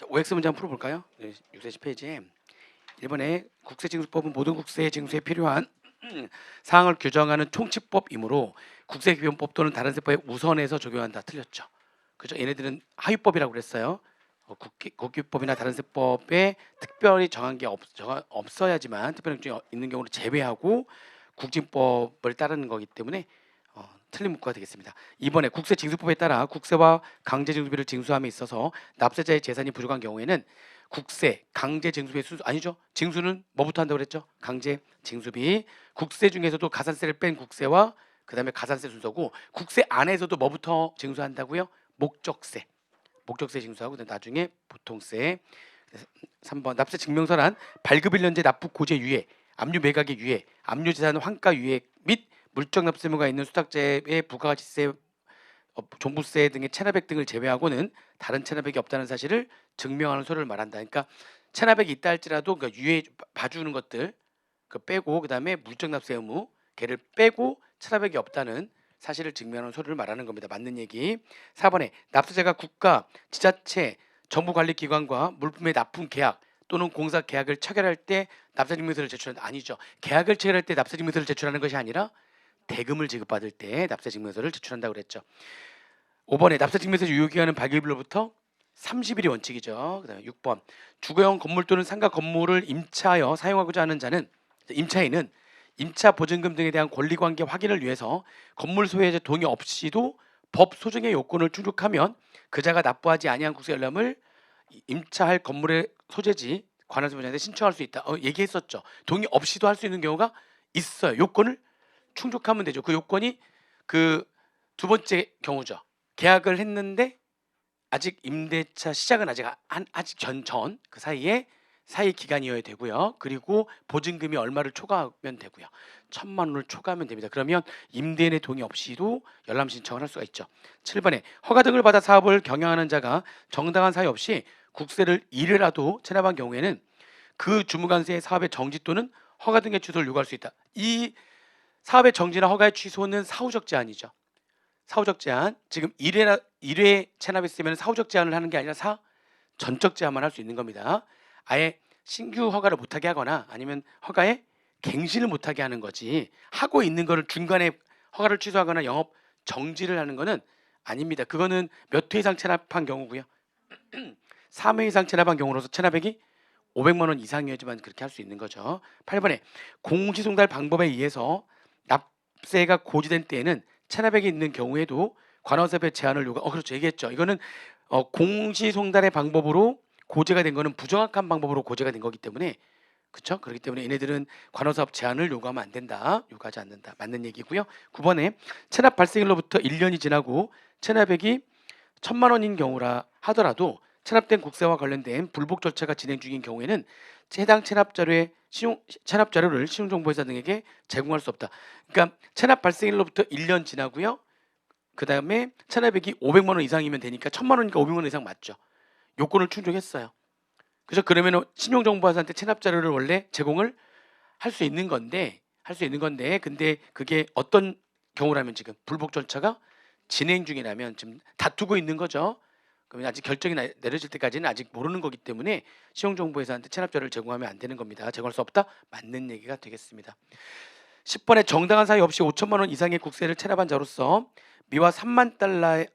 OX 문제 한번 풀어볼까요? 610페이지에 1번에 국세징수법은 모든 국세 징수에 필요한 사항을 규정하는 총칙법이므로 국세기본법 또는 다른 세법에 우선해서 적용한다. 틀렸죠. 그죠? 얘네들은 하위법이라고 그랬어요. 국기법이나 다른 세법에 특별히 정한 게 없어야지만 특별한 규정이 있는 경우를 제외하고 국징법을 따르는 거기 때문에 틀린 문구가 되겠습니다. 이번에 국세징수법에 따라 국세와 강제징수비를 징수함에 있어서 납세자의 재산이 부족한 경우에는 국세, 강제징수비의 순수 아니죠. 징수는 뭐부터 한다고 그랬죠? 강제징수비. 국세 중에서도 가산세를 뺀 국세와 그다음에 가산세 순서고 국세 안에서도 뭐부터 징수한다고요? 목적세. 목적세 징수하고 나중에 보통세. 3번 납세 증명서란 발급 1년제 납부 고제 유예, 압류 매각의 유예, 압류 재산 환가 유예 및 물적 납세 의무가 있는 수탁자의 부가가치세, 종부세 등의 체납액 등을 제외하고는 다른 체납액이 없다는 사실을 증명하는 서류를 말한다. 그러니까 체납액이 있다 할지라도 그 유예 봐주는 것들 그 빼고 그다음에 물적 납세 의무 걔를 빼고 체납액이 없다는 사실을 증명하는 서류를 말하는 겁니다. 맞는 얘기. 4번에 납세자가 국가, 지자체, 정부관리기관과 물품의 납품 계약 또는 공사 계약을 체결할 때 납세증명서를 제출한다. 아니죠. 계약을 체결할 때 납세증명서를 제출하는 것이 아니라 대금을 지급받을 때 납세증명서를 제출한다고 그랬죠. 5번에 납세증명서 유효기간은 발급일로부터 30일이 원칙이죠. 그다음에 6번 주거용 건물 또는 상가 건물을 임차하여 사용하고자 하는 자는 임차인은 임차 보증금 등에 대한 권리관계 확인을 위해서 건물 소유자 동의 없이도 법 소정의 요건을 충족하면 그자가 납부하지 아니한 국세열람을 임차할 건물의 소재지 관할소유자한테 신청할 수 있다. 얘기했었죠. 동의 없이도 할 수 있는 경우가 있어요. 요건을 충족하면 되죠. 그 요건이 그 두 번째 경우죠. 계약을 했는데 아직 임대차 시작은 아직 전 그 사이에 사이 기간이어야 되고요. 그리고 보증금이 얼마를 초과하면 되고요. 1,000만 원을 초과하면 됩니다. 그러면 임대인의 동의 없이도 열람 신청을 할 수가 있죠. 7번에 허가 등을 받아 사업을 경영하는 자가 정당한 사유 없이 국세를 일회라도 체납한 경우에는 그 주무관세의 사업의 정지 또는 허가 등의 취소를 요구할 수 있다. 이 사업의 정지나 허가의 취소는 사후적 제한이죠. 사후적 제한. 지금 1회 체납했으면 사후적 제한을 하는 게 아니라 전적 제한만 할 수 있는 겁니다. 아예 신규 허가를 못하게 하거나 아니면 허가에 갱신을 못하게 하는 거지 하고 있는 거를 중간에 허가를 취소하거나 영업 정지를 하는 거는 아닙니다. 그거는 몇 회 이상 체납한 경우고요. 3회 이상 체납한 경우로서 체납액이 500만 원 이상이어야지만 그렇게 할 수 있는 거죠. 8번에 공시송달 방법에 의해서 납세가 고지된 때에는 체납액이 있는 경우에도 관원사업의 제한을 그렇죠. 얘기했죠. 이거는 공시송달의 방법으로 고지가 된 거는 부정확한 방법으로 고지가 된 거기 때문에 그렇죠. 그렇기 때문에 얘네들은 관원사업 제한을 요구하면 안 된다. 요구하지 않는다. 맞는 얘기고요. 9번에 체납 발생일로부터 1년이 지나고 체납액이 1,000만 원인 경우라 하더라도 체납된 국세와 관련된 불복 절차가 진행 중인 경우에는 해당 체납 자료를 신용정보회사 등에게 제공할 수 없다. 그러니까 체납 발생일로부터 1년 지나고요. 그 다음에 체납액이 500만 원 이상이면 되니까 1,000만 원이니까 500만 원 이상 맞죠. 요건을 충족했어요. 그래서 그러면 신용정보회사한테 체납 자료를 원래 제공을 할 수 있는 건데 근데 그게 어떤 경우라면 지금 불복 절차가 진행 중이라면 지금 다투고 있는 거죠. 그러면 아직 결정이 내려질 때까지는 아직 모르는 거기 때문에 신용정보회사한테 체납 자료를 제공하면 안 되는 겁니다. 제공할 수 없다? 맞는 얘기가 되겠습니다. 10번에 정당한 사유 없이 5천만 원 이상의 국세를 체납한 자로서 미화 3만 달러의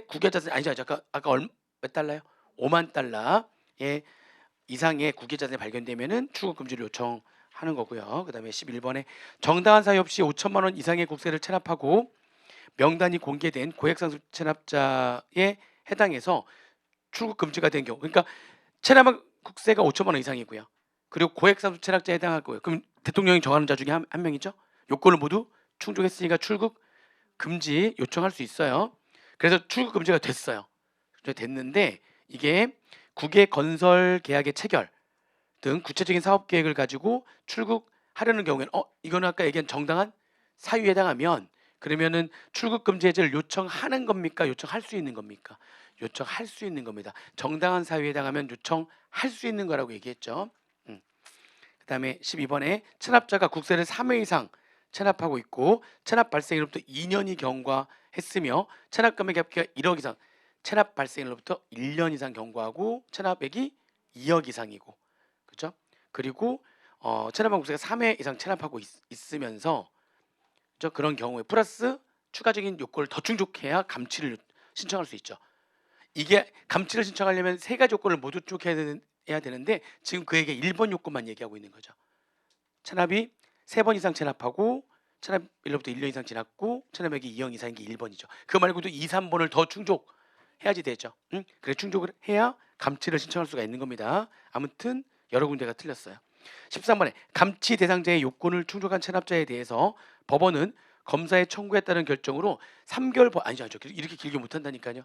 국외자산 아니죠. 아까 몇 달러요? 5만 달러의 이상의 국외자산이 발견되면은 출국 금지를 요청하는 거고요. 그다음에 11번에 정당한 사유 없이 5천만 원 이상의 국세를 체납하고 명단이 공개된 고액상습 체납자에 해당해서 출국 금지가 된 경우. 그러니까 체납한 국세가 5천만 원 이상이고요. 그리고 고액상습 체납자에 해당하고요. 그럼 대통령이 정하는 자 중에 한 명이죠. 요건을 모두 충족했으니까 출국 금지 요청할 수 있어요. 그래서 출국 금지가 됐어요. 됐는데 이게 국외 건설 계약의 체결 등 구체적인 사업 계획을 가지고 출국하려는 경우에는 이거는 아까 얘기한 정당한 사유에 해당하면 그러면은 출국 금지 해제를 요청하는 겁니까? 요청할 수 있는 겁니까? 요청할 수 있는 겁니다. 정당한 사유에 해당하면 요청할 수 있는 거라고 얘기했죠. 그다음에 12번에 체납자가 국세를 3회 이상 체납하고 있고 체납 발생일로부터 2년이 경과했으며 체납 금액 합계가 1억 이상 체납 발생일로부터 1년 이상 경과하고 체납액이 2억 이상이고, 그렇죠? 그리고 체납한 국세가 3회 이상 체납하고 있으면서, 그렇죠? 그런 경우에 플러스 추가적인 요건을 더 충족해야 감치를 신청할 수 있죠. 이게 감치를 신청하려면 세 가지 요건을 모두 충족해야 되는데 지금 그에게 1번 요건만 얘기하고 있는 거죠. 체납이 3번 이상 체납하고 체납일로부터 1년 이상 지났고 체납액이 2억 이상인 게 1번이죠. 그 말고도 2, 3번을 더 충족해야지 되죠. 응? 그래 충족을 해야 감치를 신청할 수가 있는 겁니다. 아무튼 여러 군데가 틀렸어요. 13번에 감치 대상자의 요건을 충족한 체납자에 대해서 법원은 검사의 청구에 따른 결정으로 3개월 아니죠. 이렇게 길게 못 한다니까요.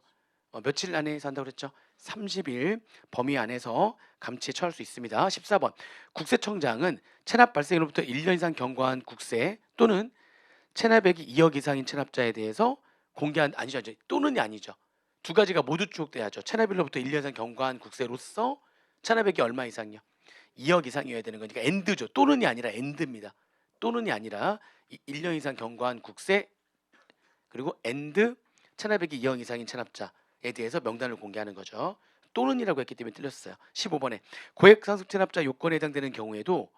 며칠 안에 해서 한다고 그랬죠? 30일 범위 안에서 감치에 처할 수 있습니다. 14번 국세청장은 체납 발생일로부터 1년 이상 경과한 국세 또는 체납액이 2억 이상인 체납자에 대해서 공개한 아니죠. 또는이 아니죠. 두 가지가 모두 충족돼야죠. 체납일로부터 1년 이상 경과한 국세로서 체납액이 얼마 이상이요? 2억 이상이어야 되는 거니까 엔드죠. 또는이 아니라 엔드입니다. 또는이 아니라 1년 이상 경과한 국세 그리고 엔드 체납액이 2억 이상인 체납자에 대해서 명단을 공개하는 거죠. 또는이라고 했기 때문에 틀렸어요. 15번에 고액상속 체납자 요건에 해당되는 경우에도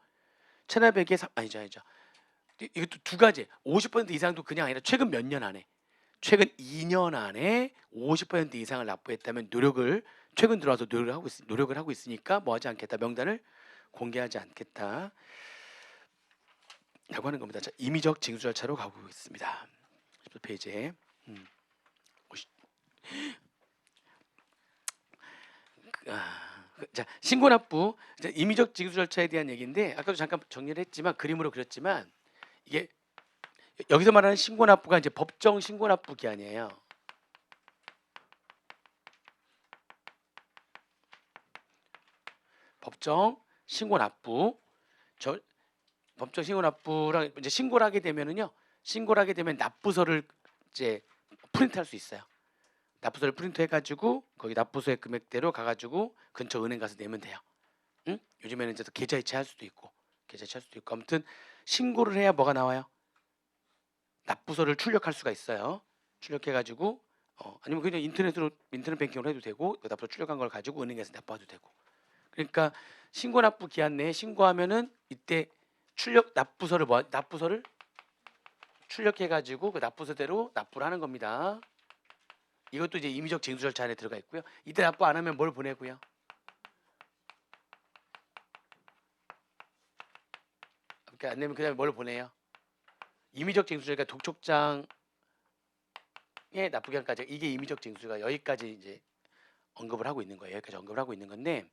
체납액의 아니죠. 이것도 두 가지. 50% 이상도 그냥 아니라 최근 몇 년 안에 최근 2년 안에 50% 이상을 납부했다면 최근 들어와서 노력을 하고 있으니까 뭐 하지 않겠다. 명단을 공개하지 않겠다. 라고 하는 겁니다. 자, 임의적 징수 절차로 가고 있습니다. 10페이지에 자, 신고납부 임의적 징수 절차에 대한 얘기인데 아까도 잠깐 정리를 했지만 그림으로 그렸지만 이게 여기서 말하는 신고납부가 이제 법정 신고납부 기한이에요. 법정 신고납부 법정 신고납부랑 이제 신고를 하게 되면은요. 신고를 하게 되면 납부서를 이제 프린트할 수 있어요. 납부서를 프린트해가지고 거기 납부서의 금액대로 가가지고 근처 은행 가서 내면 돼요. 응? 요즘에는 이제 계좌이체 수도 있고 아무튼 신고를 해야 뭐가 나와요? 납부서를 출력할 수가 있어요. 출력해가지고 아니면 그냥 인터넷 뱅킹으로 해도 되고 그 납부서 출력한 걸 가지고 은행에서 납부해도 되고. 그러니까 신고 납부 기한 내에 신고하면은 이때 납부서를 출력해가지고 그 납부서대로 납부를 하는 겁니다. 이것도 이제 임의적 징수 절차 안에 들어가 있고요. 이때 납부 안 하면 뭘 보내고요? 그러니까 안 내면 그다음에 뭘 보내요? 임의적 징수절차 독촉장에 납부기한까지 이게 임의적 징수가 여기까지 이제 언급을 하고 있는 거예요. 여기까지 언급을 하고 있는 건데,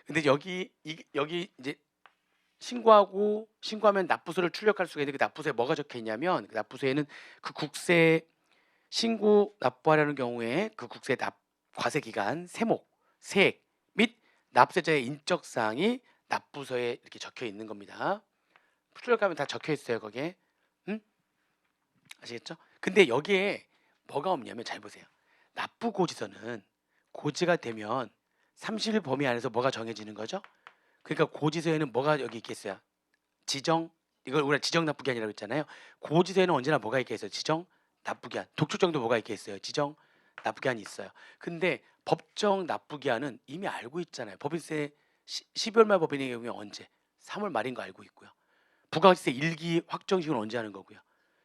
근데 여기 이제 신고하면 납부서를 출력할 수가 있는데 그 납부서에 뭐가 적혀 있냐면 그 납부서에는 그 국세 신고 납부하려는 경우에 그 국세 과세 기간, 세목, 세액 및 납세자의 인적 사항이 납부서에 이렇게 적혀 있는 겁니다. 출력하면 다 적혀 있어요, 거기에. 응? 아시겠죠? 근데 여기에 뭐가 없냐면 잘 보세요. 납부 고지서는 고지가 되면 30일 범위 안에서 뭐가 정해지는 거죠? 그러니까 고지서에는 뭐가 여기 있겠어요? 이걸 우리가 지정 납부기한이라고 했잖아요. 고지서에는 언제나 뭐가 있겠어요? 지정 납부기한. 독촉장도 뭐가 있겠어요? 지정 납부기한이 있어요. 근데 법정 납부기한은 이미 알고 있잖아요. 법인세 12월 말 법인의 경우에 언제? 3월 말인 거 알고 있고요. 부가세 1기 확정식은 언제 하는 거고요.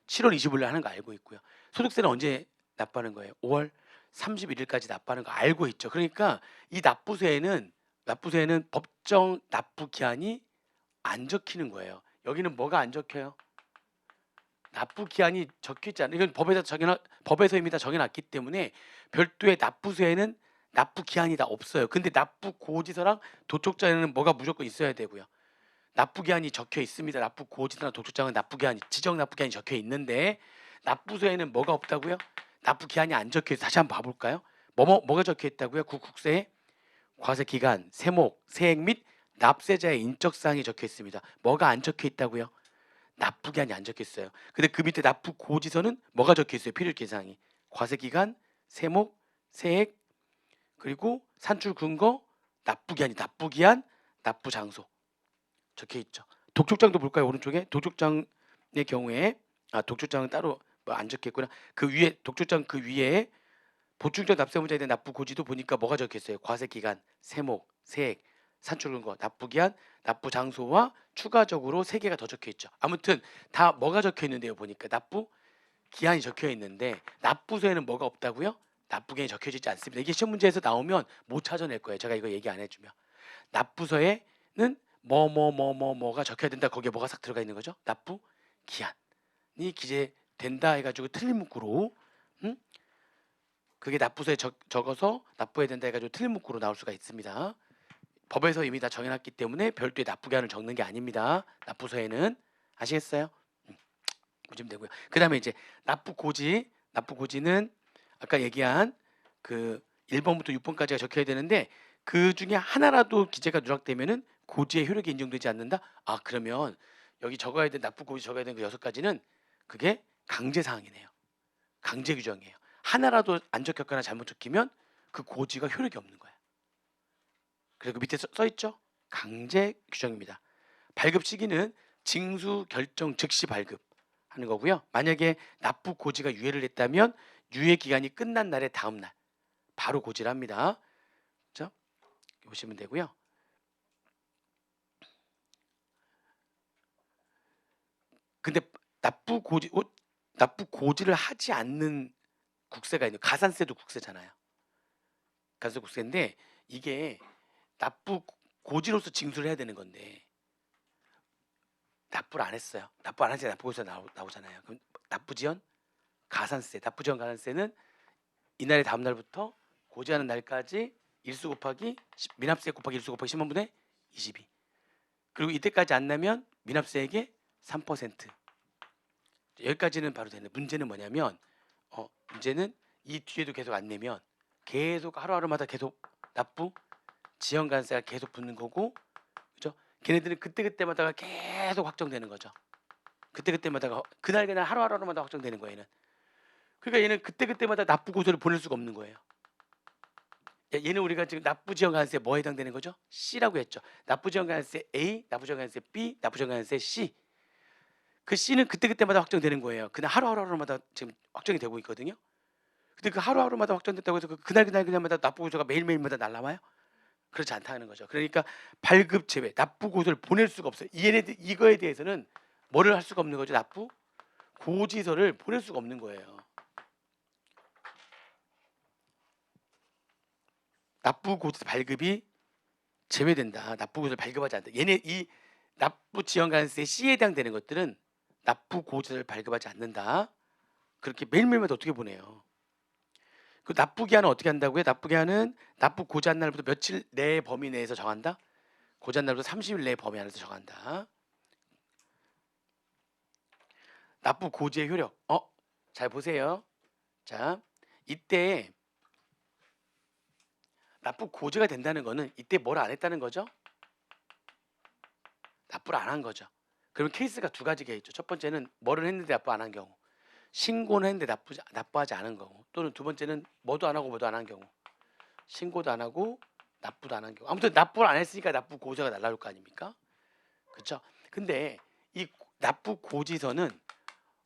7월 25일 날 하는 거 알고 있고요. 소득세는 언제 납부하는 거예요? 5월 31일까지 납부하는 거 알고 있죠. 그러니까 이 납부세에는 법정 납부 기한이 안 적히는 거예요. 여기는 뭐가 안 적혀요? 납부 기한이 적혀 있지 않아요. 이건 법에서 이미 다 정해놨기 때문에 별도의 납부세에는 납부 기한이 다 없어요. 근데 납부 고지서랑 도촉장에는 뭐가 무조건 있어야 되고요. 납부 기한이 적혀 있습니다. 납부 고지서나 도촉장은 지정 납부 기한이 적혀 있는데 납부서에는 뭐가 없다고요? 납부 기한이 안 적혀 있어요. 다시 한번 봐볼까요? 뭐가 적혀 있다고요? 국세에 과세 기간, 세목, 세액 및 납세자의 인적 사항이 적혀 있습니다. 뭐가 안 적혀 있다고요? 납부 기한이 안 적혀 있어요. 근데 그 밑에 납부 고지서는 뭐가 적혀 있어요? 필요 계상이 과세 기간, 세목, 세액 그리고 산출 근거, 납부 기한, 납부 장소 적혀 있죠. 독촉장도 볼까요? 오른쪽에 독촉장의 경우에 독촉장은 따로 뭐 안 적혀 있구나. 그 위에 독촉장 그 위에 보충적 납세의무자에 대한 납부 고지도 보니까 뭐가 적혀있어요? 과세 기간, 세목, 세액, 산출근거, 납부 기한, 납부 장소와 추가적으로 3개가 더 적혀있죠. 아무튼 다 뭐가 적혀있는데요. 보니까 납부 기한이 적혀있는데 납부서에는 뭐가 없다고요? 납부 기한이 적혀지지 않습니다. 이게 시험 문제에서 나오면 못 찾아낼 거예요. 제가 이거 얘기 안 해주면. 납부서에는 뭐가 적혀야 된다. 거기에 뭐가 싹 들어가 있는 거죠? 납부 기한이 기재된다 해가지고 틀린 문구로 그게 납부서에 적어서 납부해야 된다 해가지고 틀린 문구로 나올 수가 있습니다. 법에서 이미 다 정해놨기 때문에 별도의 납부 기한을 적는 게 아닙니다. 납부서에는. 아시겠어요? 보시면 되고요. 그 다음에 이제 납부 고지는 아까 얘기한 그 1번부터 6번까지가 적혀야 되는데 그 중에 하나라도 기재가 누락되면은 고지의 효력이 인정되지 않는다. 아, 그러면 여기 적어야 될 납부 고지 적어야 되는 그 6가지는 그게 강제 사항이네요. 강제 규정이에요. 하나라도 안 적혔거나 잘못 적히면 그 고지가 효력이 없는 거야. 그리고 밑에 써 있죠? 강제 규정입니다. 발급 시기는 징수 결정 즉시 발급하는 거고요. 만약에 납부 고지가 유예를 했다면 유예 기간이 끝난 날의 다음 날 바로 고지를 합니다. 그렇죠? 보시면 되고요. 근데 납부 고지를 하지 않는 국세가 있는 가산세도 국세잖아요. 가산세 국세인데 이게 납부 고지로서 징수를 해야 되는 건데 납부를 안 했어요. 납부 안 하지 납부고지서 나오잖아요. 그럼 납부지연 가산세, 납부지연 가산세는 이날의 다음 날부터 고지하는 날까지 일수 곱하기 미납세 곱하기 일수 곱하기 10만 분의 22. 그리고 이때까지 안 나면 미납세액의 3%. 여기까지는 바로 되는데 문제는 뭐냐면 문제는 이 뒤에도 계속 안 내면 계속 하루하루마다 계속 납부 지연 가산세가 계속 붙는 거고, 그죠? 걔네들은 그때그때마다 계속 확정되는 거죠. 그때그때마다 그날 하루하루마다 확정되는 거예요. 얘는. 그러니까 얘는 그때그때마다 납부 고지를 보낼 수가 없는 거예요. 얘는 우리가 지금 납부 지연 가산세 뭐에 해당되는 거죠? C라고 했죠. 납부 지연 가산세 A, 납부 지연 가산세 B, 납부 지연 가산세 C. 그 C는 그때그때마다 확정되는 거예요. 그날 하루하루마다 지금 확정이 되고 있거든요. 근데 그 하루하루마다 확정됐다고 해서 그날마다 납부 고지가 매일매일마다 날라와요? 그렇지 않다는 거죠. 그러니까 발급 제외, 납부 고지를 보낼 수가 없어요. 얘네들 이거에 대해서는 뭐를 할 수가 없는 거죠? 납부 고지서를 보낼 수가 없는 거예요. 납부 고지서 발급이 제외된다. 납부 고지서를 발급하지 않는다. 얘네 이 납부 지연 가산세 C에 해당되는 것들은 납부 고지서를 발급하지 않는다. 그렇게 매일매일마다 어떻게 보내요? 그 납부 기한은 어떻게 한다고요? 납부 기한은 납부 고지한 날부터 며칠 내 범위 내에서 정한다. 고지한 날부터 30일 내 범위 안에서 정한다. 납부 고지의 효력. 잘 보세요. 자, 이때 납부 고지가 된다는 거는 이때 뭘 안 했다는 거죠? 납부를 안 한 거죠. 그럼 케이스가 두 가지가 있죠. 첫 번째는 뭐를 했는데 납부 안 한 경우, 신고는 했는데 납부하지 않은 경우, 또는 두 번째는 뭐도 안 하고 뭐도 안 한 경우, 신고도 안 하고 납부도 안 한 경우. 아무튼 납부를 안 했으니까 납부 고지가 날라올 거 아닙니까? 그렇죠? 근데 이 납부 고지서는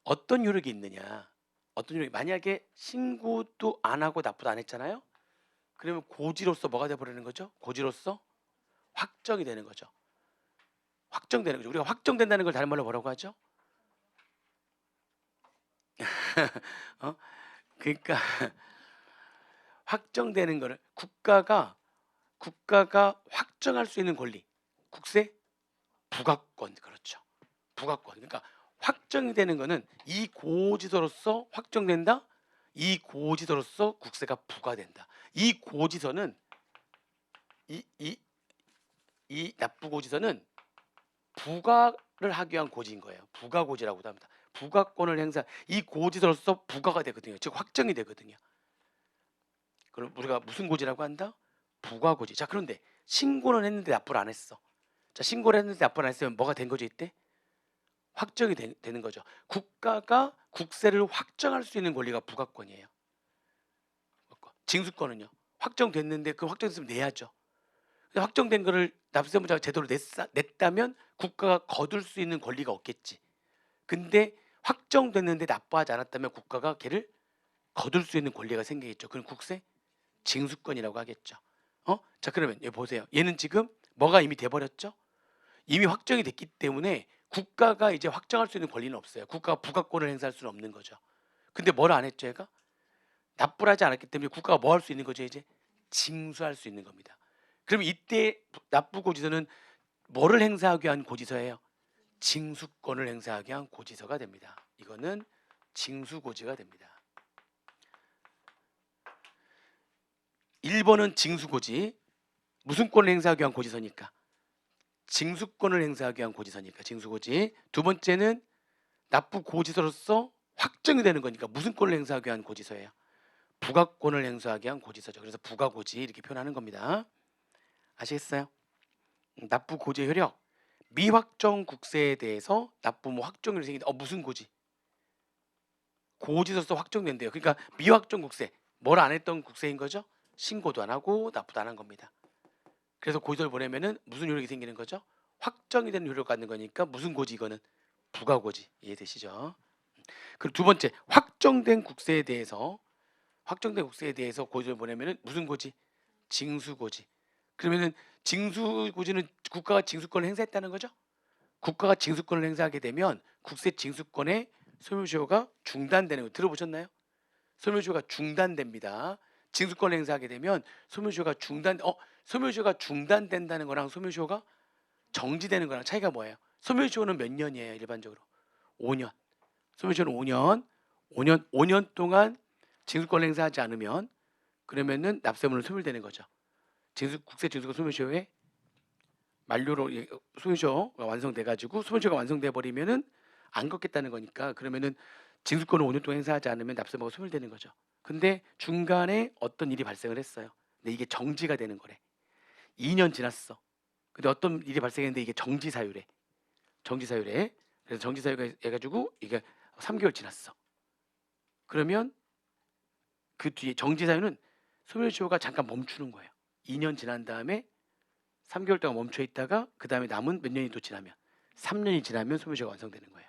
어떤 효력이 있느냐? 어떤 효력이 만약에 신고도 안 하고 납부도 안 했잖아요. 그러면 고지로서 뭐가 돼 버리는 거죠? 고지로서 확정이 되는 거죠. 확정되는 거죠. 우리가 확정된다는 걸 다른 말로 뭐라고 하죠? 그러니까 확정되는 거를 국가가 확정할 수 있는 권리, 국세 부가권. 그렇죠. 부가권. 그러니까 확정이 되는 거는 이 고지서로서 확정된다. 이 고지서로서 국세가 부과된다. 이 고지서는 이 납부 고지서는 부과를 하기 위한 고지인 거예요. 부가 고지라고도 합니다. 부가권을 행사. 이 고지서로서 부과가 되거든요. 즉 확정이 되거든요. 그럼 우리가 무슨 고지라고 한다? 부가 고지. 자, 그런데 신고는 했는데 납부를 안 했어. 자, 신고를 했는데 납부를 안 했으면 뭐가 된 거죠 이때? 확정이 되는 거죠. 국가가 국세를 확정할 수 있는 권리가 부가권이에요. 징수권은요. 확정됐는데 그 확정됐으면 내야죠. 확정된 거를 납세의무자가 제대로 냈다면 국가가 거둘 수 있는 권리가 없겠지. 근데 확정됐는데 납부하지 않았다면 국가가 걔를 거둘 수 있는 권리가 생기겠죠. 그럼 국세 징수권이라고 하겠죠. 자 그러면 여기 보세요. 얘는 지금 뭐가 이미 돼버렸죠. 이미 확정이 됐기 때문에 국가가 이제 확정할 수 있는 권리는 없어요. 국가가 부가권을 행사할 수는 없는 거죠. 근데 뭘 안 했죠, 얘가? 납부를 하지 않았기 때문에 국가가 뭐 할 수 있는 거죠, 이제? 징수할 수 있는 겁니다. 그럼 이때 납부고지서는 뭐를 행사하기 위한 고지서예요? 징수권을 행사하기 위한 고지서가 됩니다. 이거는 징수고지가 됩니다. 1번은 징수고지. 무슨 권을 행사하기 위한 고지서니까? 징수권을 행사하기 위한 고지서니까 징수고지. 두 번째는 납부고지서로서 확정이 되는 거니까 무슨 권을 행사하기 위한 고지서예요? 부가권을 행사하기 위한 고지서죠. 그래서 부가고지 이렇게 표현하는 겁니다. 아시겠어요? 납부고지의 효력. 미확정 국세에 대해서 납부무 확정률이 생긴다. 무슨 고지? 고지서로서 확정된대요. 그러니까 미확정 국세, 뭘 안 했던 국세인 거죠? 신고도 안 하고 납부도 안 한 겁니다. 그래서 고지서를 보내면은 무슨 효력이 생기는 거죠? 확정이 되는 효력을 갖는 거니까 무슨 고지 이거는? 부가고지. 이해되시죠? 그리고 두 번째, 확정된 국세에 대해서 고지서를 보내면은 무슨 고지? 징수고지. 그러면은 징수고지는 국가가 징수권을 행사했다는 거죠? 국가가 징수권을 행사하게 되면 국세 징수권의 소멸시효가 중단되는 거 들어보셨나요? 소멸시효가 중단됩니다. 징수권을 행사하게 되면 소멸시효가 중단된다는 거랑 소멸시효가 정지되는 거랑 차이가 뭐예요? 소멸시효는 몇 년이에요, 일반적으로? 5년. 소멸시효는 5년 동안 징수권을 행사하지 않으면 그러면은 납세물은 소멸되는 거죠. 국세 징수권 소멸시효의 만료로 소멸시효가 완성돼 가지고 소멸시효가 완성돼 버리면은 안 걷겠다는 거니까 그러면은 징수권을 5년 동안 행사하지 않으면 납세물가 소멸되는 거죠. 근데 중간에 어떤 일이 발생을 했어요. 근데 이게 정지가 되는 거래. 2년 지났어. 근데 어떤 일이 발생했는데 이게 정지 사유래. 그래서 정지 사유가 해가지고 이게 3개월 지났어. 그러면 그 뒤에 정지 사유는 소멸시효가 잠깐 멈추는 거예요. 2년 지난 다음에 3개월 동안 멈춰 있다가 그 다음에 남은 몇 년이 또 지나면 3년이 지나면 소멸시효가 완성되는 거예요.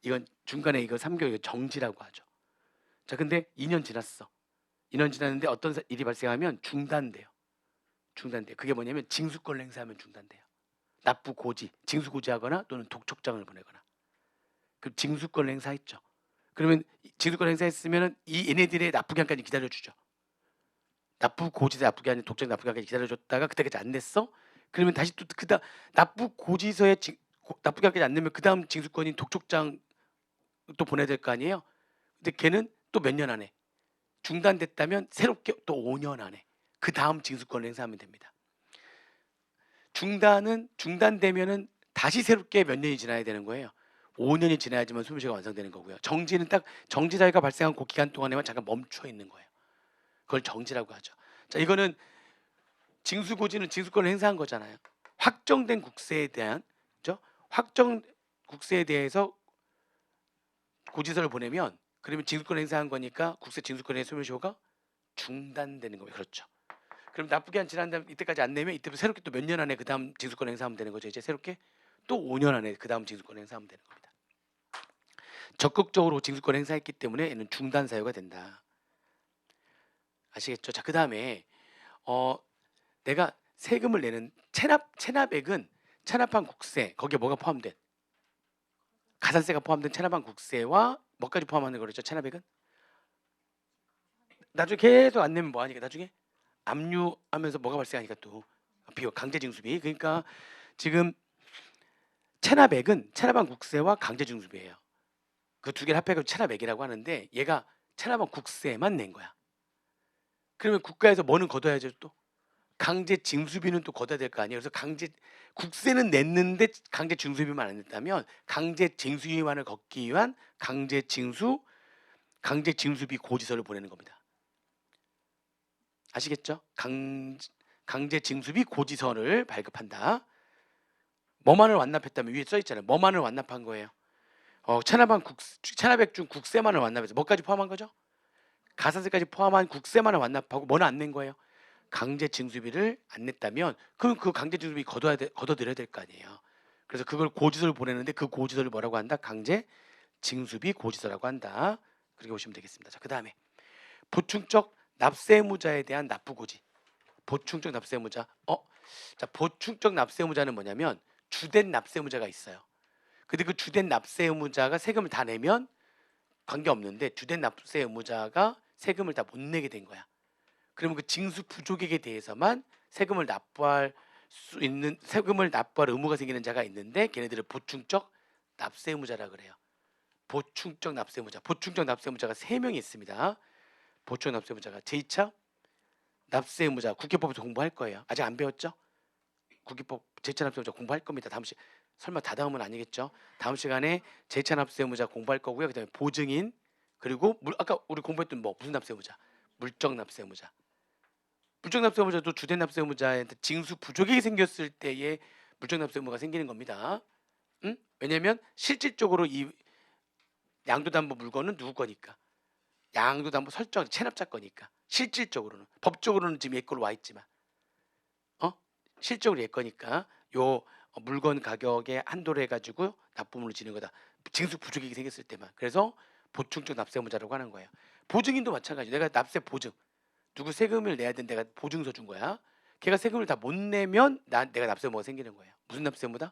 이건 중간에 이거 3개월 정지라고 하죠. 자, 근데 2년 지났어. 2년 지났는데 어떤 일이 발생하면 중단돼요. 그게 뭐냐면 징수권을 행사하면 중단돼요. 납부고지, 징수고지하거나 또는 독촉장을 보내거나. 그 징수권을 행사했죠. 그러면 징수권을 행사했으면 이 얘네들의 납부기한까지 기다려주죠. 납부고지서 납부기한, 독촉 납부기한까지 기다려줬다가 그때까지 안 냈어? 그러면 다시 또 그다음 납부고지서에 납부기한까지 안 내면 그 다음 징수권인 독촉장 또 보내야 될 거 아니에요? 근데 걔는 또 몇 년 안에 중단됐다면 새롭게 또 5년 안에 그 다음 징수권을 행사하면 됩니다. 중단되면은 다시 새롭게 몇 년이 지나야 되는 거예요. 5년이 지나야지만 소멸시효가 완성되는 거고요. 정지는 딱 정지 사유가 발생한 그 기간 동안에만 잠깐 멈춰 있는 거예요. 그걸 정지라고 하죠. 자, 이거는 징수고지는 징수권을 행사한 거잖아요. 확정된 국세에 대한, 그죠? 확정 국세에 대해서 고지서를 보내면 그러면 징수권 행사한 거니까 국세 징수권의 소멸시효가 중단되는 거예요. 그렇죠. 그럼 납부기한 지난 다음 이때까지 안 내면 이때부터 새롭게 또 몇 년 안에 그 다음 징수권 행사하면 되는 거죠. 이제 새롭게 또 5년 안에 그 다음 징수권 행사하면 되는 겁니다. 적극적으로 징수권 행사했기 때문에 얘는 중단 사유가 된다. 아시겠죠? 자, 그 다음에 내가 세금을 내는 체납액은 체납한 국세 거기에 뭐가 포함된? 가산세가 포함된 체납한 국세와 뭐까지 포함하는 거죠? 체납액은? 나중에 계속 안 내면 뭐하니까 나중에 압류하면서 뭐가 발생하니까 또 비용 강제징수비. 그러니까 지금 체납액은 체납한 국세와 강제징수비예요. 그 두 개를 합해서 체납액이라고 하는데 얘가 체납한 국세만 낸 거야. 그러면 국가에서 뭐는 걷어야죠 또? 강제징수비는 또 걷어야 될 거 아니에요. 그래서 국세는 냈는데 강제징수비만 안 냈다면 강제징수비만을 걷기 위한 강제징수비 고지서를 보내는 겁니다. 아시겠죠? 강제징수비 고지서를 발급한다. 뭐만을 완납했다면 위에 써 있잖아요. 뭐만을 완납한 거예요. 체납액 중 국세만을 완납해서 뭐까지 포함한 거죠? 가산세까지 포함한 국세만을 완납하고 뭐는 안 낸 거예요? 강제징수비를 안 냈다면 그럼 그 강제징수비 걷어들여야 될 거 아니에요. 그래서 그걸 고지서를 보내는데 그 고지서를 뭐라고 한다? 강제징수비 고지서라고 한다. 그렇게 보시면 되겠습니다. 자, 그 다음에 보충적 납세의무자에 대한 납부고지. 보충적 납세의무자. 자, 보충적 납세의무자는 뭐냐면 주된 납세의무자가 있어요. 근데 그 주된 납세의무자가 세금을 다 내면 관계없는데 주된 납세의무자가 세금을 다 못 내게 된 거야. 그러면 그 징수 부족액에 대해서만 세금을 납부할 의무가 생기는 자가 있는데 걔네들을 보충적 납세의무자라 그래요. 보충적 납세의무자. 보충적 납세의무자가 3명이 있습니다. 보충적 납세의무자가 제2차 납세의무자 국회법에서 공부할 거예요. 아직 안 배웠죠? 국회법 제2차 납세의무자 공부할 겁니다. 설마 다음은 아니겠죠? 다음 시간에 제2차 납세의무자 공부할 거고요. 그다음에 보증인 그리고 아까 우리 공부했던 무슨 납세의무자? 물적 납세의무자. 물적 납세의무자도 주된 납세의무자한테 징수 부족이 생겼을 때에 물적 납세의무가 생기는 겁니다. 왜냐면 실질적으로 이 양도담보 물건은 누구 거니까. 양도담보 설정 체납자 거니까. 실질적으로는 법적으로는 지금 얘 걸로 와 있지만 실적으로 얘 거니까 요 물건 가격에 한도를 해가지고 납부물을 지는 거다. 징수 부족이 생겼을 때만. 그래서 보충적 납세의무자라고 하는 거예요. 보증인도 마찬가지. 내가 납세 보증 누구 세금을 내야 되는 내가 보증서 준 거야. 걔가 세금을 다 못 내면 내가 납세의무가 생기는 거예요. 무슨 납세의무다?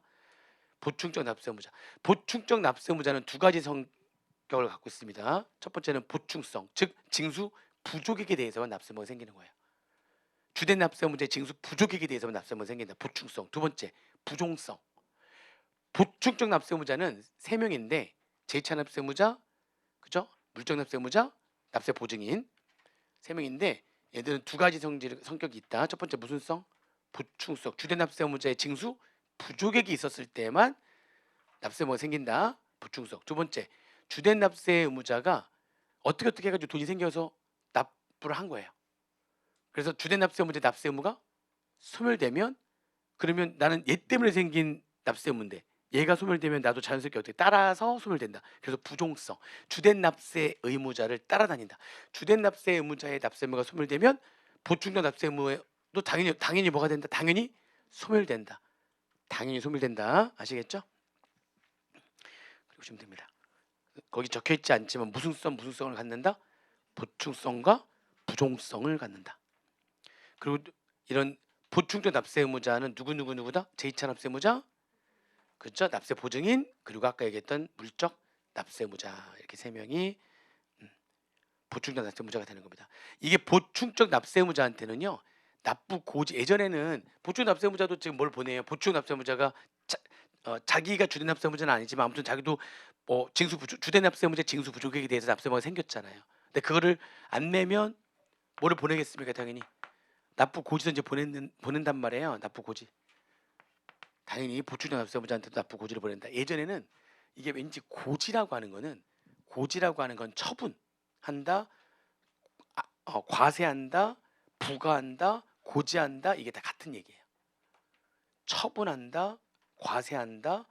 보충적 납세의무자. 보충적 납세의무자는 두 가지 성격을 갖고 있습니다. 첫 번째는 보충성, 즉 징수 부족액에 대해서만 납세의무가 생기는 거예요. 주된 납세의무자의 징수 부족액에 대해서만 납세의무가 생긴다. 보충성. 두 번째, 부종성. 보충적 납세의무자는 3명인데 제2차 납세의무자, 그죠? 물적 납세의무자, 납세 보증인 3명인데 얘들은 두 가지 성격이 있다. 첫 번째 무슨 성? 보충성. 주된 납세의무자의 징수 부족액이 있었을 때만 납세의무가 생긴다. 보충성. 두 번째, 주된 납세의무자가 어떻게 해가지고 돈이 생겨서 납부를 한 거예요. 그래서 주된 납세의무자 납세의무가 소멸되면 그러면 나는 얘 때문에 생긴 납세의무인데 얘가 소멸되면 나도 자연스럽게 어떻게 따라서 소멸된다. 그래서 부종성. 주된 납세 의무자를 따라다닌다. 주된 납세 의무자의 납세의무가 소멸되면 보충적 납세 의무도 당연히 뭐가 된다. 당연히 소멸된다. 당연히 소멸된다. 아시겠죠? 그리고 보시면 됩니다. 거기 적혀있지 않지만 무슨성을 갖는다? 보충성과 부종성을 갖는다. 그리고 이런 보충적 납세 의무자는 누구다? 제2차 납세 의무자, 그렇죠? 납세 보증인, 그리고 아까 얘기했던 물적 납세 의무자. 이렇게 3명이 보충적 납세 의무자가 되는 겁니다. 이게 보충적 납세 의무자한테는요, 납부 고지. 예전에는 보충 납세 의무자도 지금 뭘 보내요? 보충 납세 의무자가 자기가 주된 납세 의무자는 아니지만 아무튼 자기도 주된 납세 의무자 징수 부족액에 대해서 납세 의무가 생겼잖아요. 근데 그거를 안 내면 뭐를 보내겠습니까? 당연히 납부 고지서 이제 보낸단 말이에요. 납부 고지. 당연히 보충적 납세 의무자한테도 납부 고지를 보낸다. 예전에는 이게 왠지 고지라고 하는 건 처분한다, 과세한다, 부과한다, 고지한다, 이게 다 같은 얘기예요. 처분한다, 과세한다,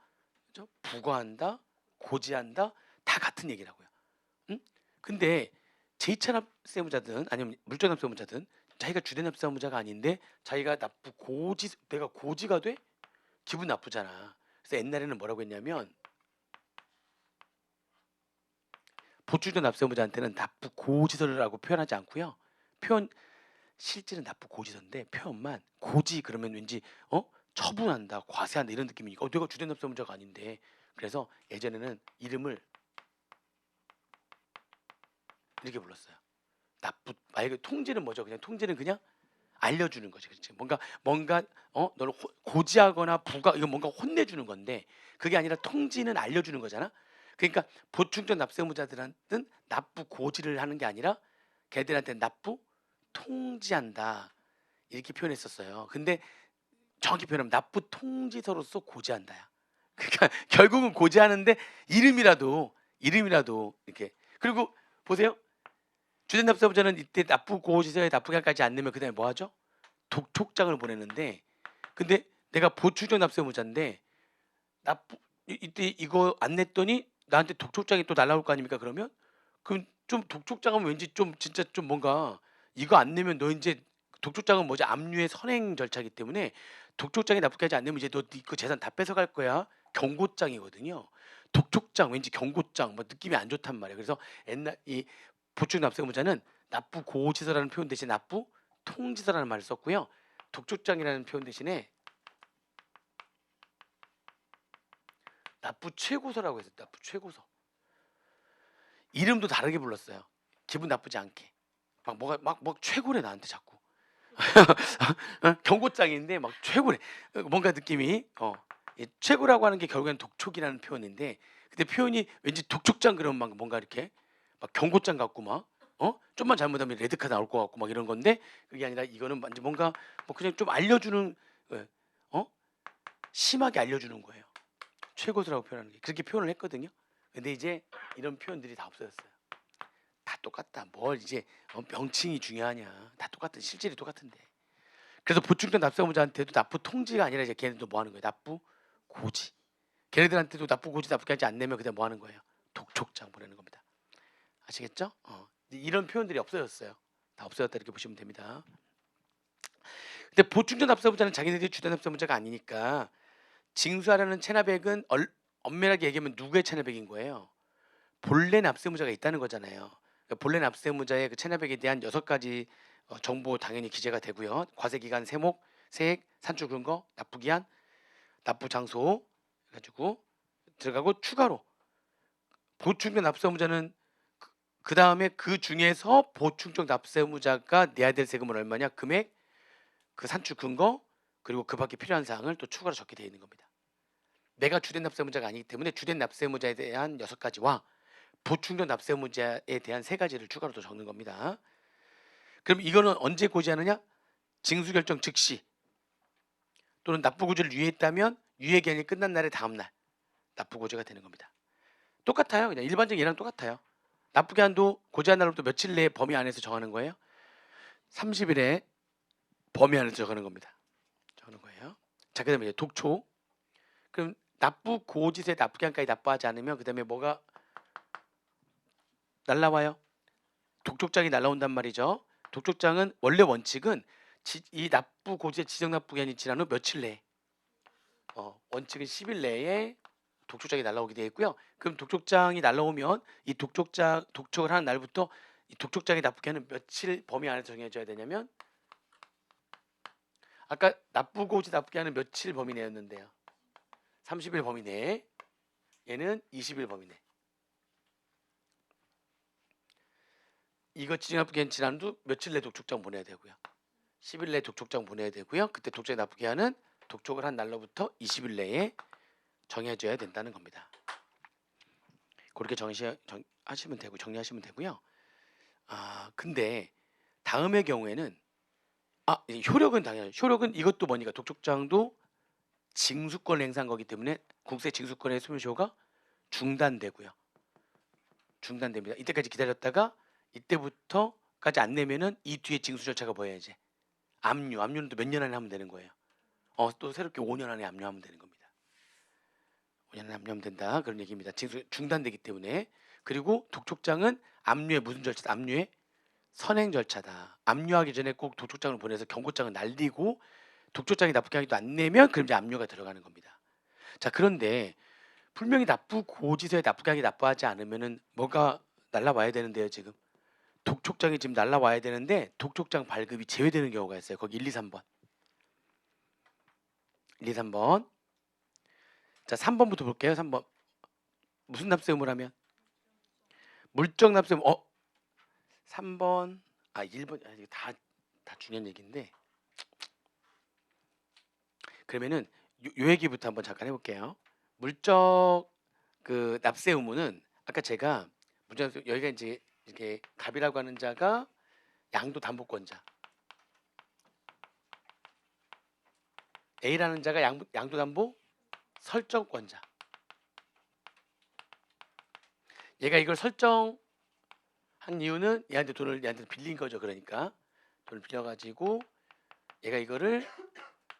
그죠? 부과한다, 고지한다, 다 같은 얘기라고요. 근데 제2차 납세 의무자든 아니면 물적 납세 의무자든 자기가 주된 납세 의무자가 아닌데 자기가 내가 고지가 돼? 기분 나쁘잖아. 그래서 옛날에는 뭐라고 했냐면 보충적 납세 의무자한테는 납부 고지서라고 표현하지 않고요. 실질은 납부 고지서인데 표현만 고지 그러면 왠지 처분한다, 과세한다 이런 느낌이니까 내가 주된 납세 의무자가 아닌데. 그래서 예전에는 이름을 이렇게 불렀어요. 통지는 뭐죠? 통지는 그냥 알려주는 거지. 그렇지? 뭔가 너를 고지하거나 이거 뭔가 혼내주는 건데 그게 아니라 통지는 알려주는 거잖아. 그러니까 보충적 납세 의무자들한테는 납부 고지를 하는 게 아니라 걔들한테 납부 통지한다 이렇게 표현했었어요. 근데 정확히 표현하면 납부 통지서로서 고지한다야. 그러니까 결국은 고지하는데 이름이라도 이렇게. 그리고 보세요. 주된 납세 의무자는 이때 납부 고지서에 납부기한까지 안 내면 그다음에 뭐 하죠? 독촉장을 보내는데, 근데 내가 보충적 납세 의무자인데 이때 이거 안 냈더니 나한테 독촉장이 또 날라올 거 아닙니까? 그럼 좀 독촉장은 왠지 좀 진짜 좀 뭔가 이거 안 내면 너 이제 독촉장은 뭐지? 압류의 선행 절차이기 때문에 독촉장에 납부까지 안 내면 이제 너 그 재산 다 뺏어갈 거야. 경고장이거든요. 독촉장 왠지 경고장 뭐 느낌이 안 좋단 말이에요. 그래서 옛날 이 보충 납세 의무자는 납부 고지서라는 표현 대신 납부 통지서라는 말을 썼고요. 독촉장이라는 표현 대신에 납부 최고서라고 했어요. 납부 최고서. 이름도 다르게 불렀어요. 기분 나쁘지 않게. 막 뭐가 막 최고래 나한테 자꾸. 경고장인데 막 최고래. 뭔가 느낌이 최고라고 하는 게 결국엔 독촉이라는 표현인데, 근데 표현이 왠지 독촉장 그러면 막 뭔가 이렇게 막 경고장 같고 막 좀만 잘못하면 레드카드 나올 것 같고 막 이런 건데, 그게 아니라 이거는 완전 뭔가 뭐 그냥 좀 알려주는, 심하게 알려주는 거예요. 최고서라고 표현하는 게 그렇게 표현을 했거든요. 근데 이제 이런 표현들이 다 없어졌어요. 다 똑같다. 뭘 이제 명칭이 중요하냐? 다 똑같은, 실질이 똑같은데. 그래서 보충전 납세의무자한테도 납부 통지가 아니라 이제 걔네도 뭐 하는 거예요? 납부 고지. 걔네들한테도 납부 고지 납부까지 안 내면 그냥 뭐 하는 거예요? 독촉장 보내는 겁니다. 아시겠죠? 이런 표현들이 없어졌어요. 다 없어졌다 이렇게 보시면 됩니다. 근데 보충전 납세의무자는 자기네들이 주된 납세의무자가 아니니까 징수하려는 체납액은 엄밀하게 얘기하면 누구의 체납액인 거예요? 본래 납세의무자가 있다는 거잖아요. 그러니까 본래 납세의무자의 그 체납액에 대한 6가지 정보 당연히 기재가 되고요. 과세기간, 세목, 세액, 산출 근거, 납부기한, 납부 장소 해가지고 들어가고, 추가로 보충적 납세의무자는 그 다음에 그 중에서 보충적 납세의무자가 내야 될 세금은 얼마냐, 금액, 그 산출 근거, 그리고 그 밖에 필요한 사항을 또 추가로 적게 되어 있는 겁니다. 내가 주된 납세의무자가 아니기 때문에 주된 납세의무자에 대한 6가지와 보충적 납세의무자에 대한 3가지를 추가로 더 적는 겁니다. 그럼 이거는 언제 고지하느냐? 징수결정 즉시 또는 납부고지를 유예했다면 유예 기한이 끝난 날의 다음날 납부고지가 되는 겁니다. 똑같아요. 그냥 일반적인 예랑 똑같아요. 납부기한도 고지한 날로부터 며칠 내에 범위 안에서 정하는 거예요. 30일에 범위 안에서 정하는 겁니다. 정하는 거예요. 자, 그 다음에 이제 독촉. 그럼 납부고지세 납부기한까지 납부하지 않으면 그 다음에 뭐가 날라와요? 독촉장이 날라온단 말이죠. 독촉장은 원래 원칙은 이 납부고지의 지정납부기한이 지난 후 며칠 내에, 원칙은 10일 내에 독촉장이 날라오게 되어 있고요. 그럼 독촉장이 날라오면 이 독촉을 하는 날부터 이 독촉장의 납부기한은 며칠 범위 안에서 정해져야 되냐면, 아까 납부고지 납부기한은 며칠 범위 내였는데요. 30일 범위 내에, 얘는 20일 범위 내. 이거 지정납부기한 지난 후 며칠 내 독촉장 보내야 되고요. 10일 내에 독촉장 보내야 되고요. 그때 독촉의 납부기한은 독촉을 한 날로부터 20일 내에 정해져야 된다는 겁니다. 그렇게 하시면 되고 정리하시면 되고요. 근데 다음의 경우에는 효력은 당연히, 효력은 이것도 뭐니까 독촉장도 징수권 행사한 거기 때문에 국세 징수권의 소요시효가 중단되고요. 중단됩니다. 이때까지 기다렸다가 이때부터까지 안 내면은 이 뒤에 징수 절차가 뭐예요? 이제 압류는 또 몇 년 안에 하면 되는 거예요. 또 새롭게 5년 안에 압류하면 되는 겁니다. 5년 안에 압류하면 된다 그런 얘기입니다. 징수 중단되기 때문에. 그리고 독촉장은 압류의 무슨 절차다? 압류의 선행 절차다. 압류하기 전에 꼭 독촉장을 보내서 경고장을 날리고 독촉장이 납부기한도 안 내면 그럼 이제 압류가 들어가는 겁니다. 자, 그런데 분명히 납부고지서에 납부기한이 납부하지 않으면은 뭐가 날라와야 되는데요. 지금 독촉장이 지금 날라와야 되는데 독촉장 발급이 제외되는 경우가 있어요. 거기 1, 2, 3번. 1, 2, 3번. 자, 3번부터 볼게요. 3번. 무슨 납세 의무라면? 물적 납세 의무. 3번. 1번. 이게 다 중요한 얘기인데. 그러면은 요 얘기부터 한번 잠깐 해볼게요. 물적 그 납세 의무는 아까 제가 문제에서 여기가 이제 이렇게 갑이라고 하는 자가 양도 담보권자, A라는 자가 양도 담보 설정권자. 얘가 이걸 설정한 이유는 얘한테 빌린 거죠. 그러니까 돈을 빌려가지고 얘가 이거를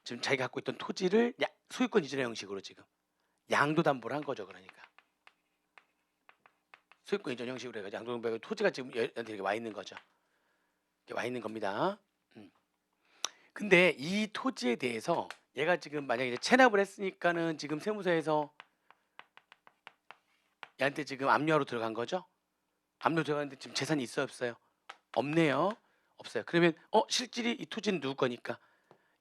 지금 자기가 갖고 있던 토지를 소유권 이전의 형식으로 지금 양도 담보를 한 거죠. 그러니까 소유권 이전 형식으로 해가지고 양도 담보가 토지가 지금 얘한테 이렇게 와 있는 거죠. 이렇게 와 있는 겁니다. 근데 이 토지에 대해서 얘가 지금 만약에 이제 체납을 했으니까는 지금 세무서에서 얘한테 지금 압류하러 들어간 거죠. 압류 들어갔는데 지금 재산이 있어요, 없어요? 없네요. 없어요. 그러면 실질이 이 토지는 누구 거니까?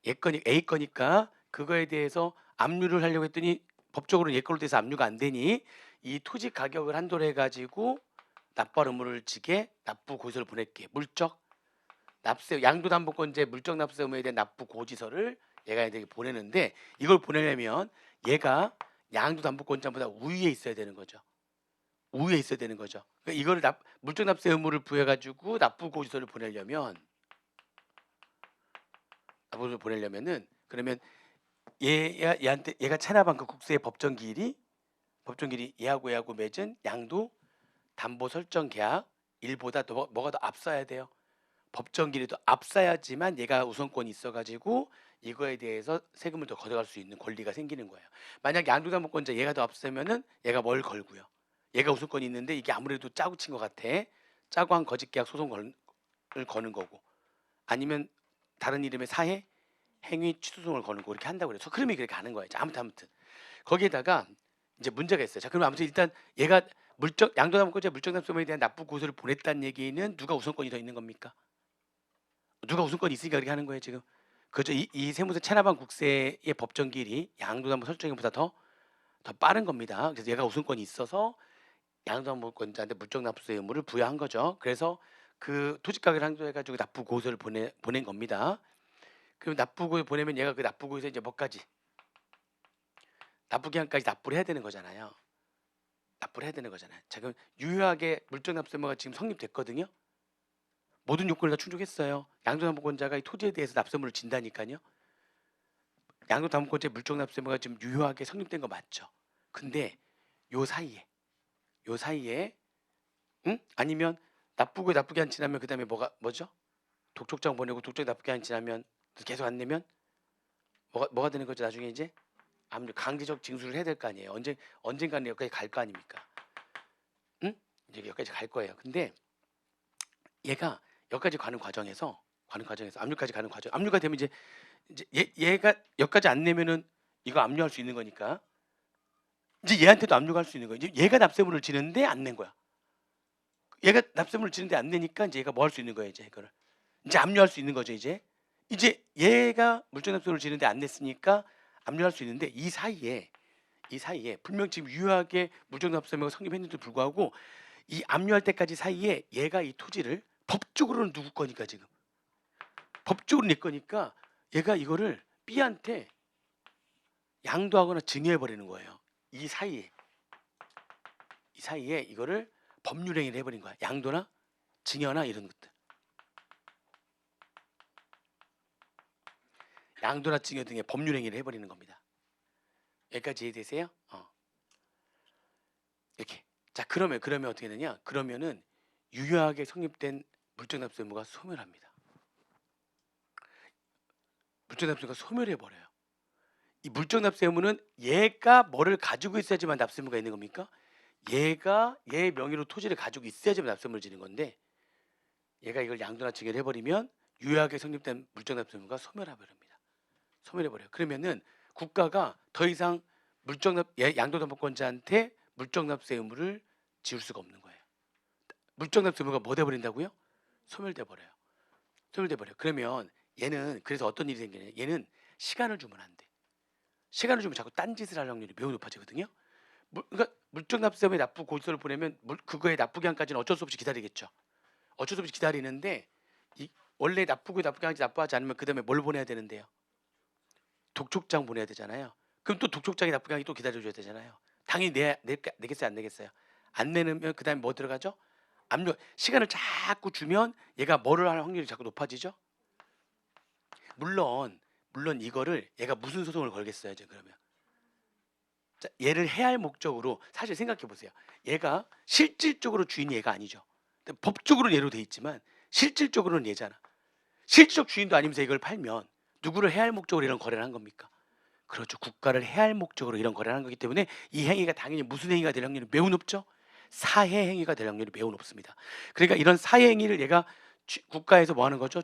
얘 거니 A 거니까 그거에 대해서 압류를 하려고 했더니 법적으로 얘 걸로 돼서 압류가 안 되니 이 토지 가격을 한도로 해가지고 납부할 의무를 지게 납부 고지서를 보낼게. 물적 납세 양도담보권자의 물적 납세 의무에 대한 납부 고지서를 얘가 애들에게 보내는데 이걸 보내려면 얘가 양도담보권자보다 우위에 있어야 되는 거죠. 우위에 있어야 되는 거죠. 그러니까 이거를 물적 납세 의무를 부여해가지고 납부 고지서를 보내려면 납부를 보내려면은 그러면 얘한테 얘가 체납한 그 국세의 법정 기일이 얘하고 맺은 양도 담보 설정 계약 일보다 뭐가 더 앞서야 돼요. 법정 기일이 더 앞서야지만 얘가 우선권이 있어가지고 이거에 대해서 세금을 더 걷어갈 수 있는 권리가 생기는 거예요. 만약 양도담보권자 얘가 더 앞서면은 얘가 뭘 걸고요. 얘가 우선권이 있는데 이게 아무래도 짜고 친 것 같아. 짜고 한 거짓계약 소송을 거는 거고 아니면 다른 이름의 사해 행위 취소송을 거는 거 이렇게 한다고 그래서 그러면 그렇게 가는 거예요. 자, 아무튼 거기에다가 이제 문제가 있어요. 자, 그럼 아무튼 일단 얘가 양도담보권자 물적 납세에 대한 납부 고소를 보냈다는 얘기는 누가 우선권이 더 있는 겁니까? 누가 우선권이 있으니까 그렇게 하는 거예요 지금. 그죠? 이 세무서 체납한 국세의 법정 기일이 양도담보 설정보다 더 빠른 겁니다. 그래서 얘가 우선권이 있어서 양도담보권자한테 물적 납세 의무를 부여한 거죠. 그래서 그 토지가격을 한도해가지고 납부 고소를 보낸 겁니다. 그럼 납부고에 보내면 얘가 그 납부고에서 이제 뭐까지 납부기한까지 납부를 해야 되는 거잖아요. 납부를 해야 되는 거잖아요. 자, 그럼 유효하게 물적 납세 의무가 지금 성립됐거든요. 모든 요건을 다 충족했어요. 양도담보권자가 이 토지에 대해서 납세의무를 진다니까요. 양도담보권자의 물적 납세의무가 지금 유효하게 성립된 거 맞죠? 근데 요 사이에 아니면 납부기한 지나면 그다음에 뭐죠? 독촉장 보내고 독촉 납부기한 지나면 계속 안 내면 뭐가 되는 거죠? 나중에 이제 아무래도 강제적 징수를 해야 될 거 아니에요. 언젠가는 여기까지 갈 거 아닙니까? 이제 여기까지 갈 거예요. 근데 얘가 여기까지 가는 과정에서 압류까지 가는 과정. 압류가 되면 이제 얘가 여기까지 안 내면은 이거 압류할 수 있는 거니까 이제 얘한테도 압류가 할 수 있는 거예요. 이제 얘가 납세물을 지는데 안 낸 거야. 얘가 납세물을 지는데 안 내니까 이제 얘가 뭐 할 수 있는 거예요. 이제 이거를 이제 압류할 수 있는 거죠. 이제 얘가 물적 납세물을 지는데 안 냈으니까 압류할 수 있는데 이 사이에 분명 지금 유효하게 물적 납세물가 성립했는데도 불구하고 이 압류할 때까지 사이에 얘가 이 토지를 법적으로는 누구 거니까 지금 법적으로 내 거니까 얘가 이거를 B한테 양도하거나 증여해 버리는 거예요. 이 사이에 이거를 법률행위를 해버린 거야. 양도나 증여나 이런 것들. 양도나 증여 등의 법률행위를 해버리는 겁니다. 여기까지 이해되세요? 이렇게. 자, 그러면 어떻게 되냐? 그러면은 유효하게 성립된 물적 납세 의무가 소멸합니다. 물적 납세 의무가 소멸해 버려요. 이 물적 납세 의무는 얘가 뭐를 가지고 있어야지만 납세 의무가 있는 겁니까? 얘가 얘 명의로 토지를 가지고 있어야지만 납세 의무를 지는 건데 얘가 이걸 양도나 증여를 해버리면 유효하게 성립된 물적 납세 의무가 소멸해 버립니다. 소멸해 버려요. 그러면은 국가가 더 이상 양도담보권자한테 물적 납세 의무를 지울 수가 없는 거예요. 물적 납세 의무가 뭐 돼 버린다고요? 소멸돼 버려요. 그러면 얘는 그래서 어떤 일이 생기냐? 얘는 시간을 주면 안 돼. 시간을 주면 자꾸 딴짓을 할 확률이 매우 높아지거든요. 그러니까 물적 납세 의무에 납부 고지서를 보내면 그거의 납부 기한까지는 어쩔 수 없이 기다리겠죠. 어쩔 수 없이 기다리는데 원래 납부기한까지 납부하지 않으면 그다음에 뭘 보내야 되는데요? 독촉장 보내야 되잖아요. 그럼 또 독촉장이 납부기한이 또 기다려줘야 되잖아요. 당연히 내겠어요, 안 내겠어요? 안 내면 그다음에 뭐 들어가죠? 압류. 시간을 자꾸 주면 얘가 뭐를 할 확률이 자꾸 높아지죠. 물론 이거를 얘가 무슨 소송을 걸겠어요, 이제 그러면. 자, 얘를 해할 목적으로 사실 생각해 보세요. 얘가 실질적으로 주인이 얘가 아니죠. 법적으로는 얘로 돼 있지만 실질적으로는 얘잖아. 실질적 주인도 아니면서 이걸 팔면 누구를 해할 목적으로 이런 거래를 한 겁니까? 그렇죠. 국가를 해할 목적으로 이런 거래를 한 거기 때문에 이 행위가 당연히 무슨 행위가 될 확률이 매우 높죠. 사해 행위가 될 확률이 매우 높습니다. 그러니까 이런 사해 행위를 얘가 국가에서 뭐 하는 거죠?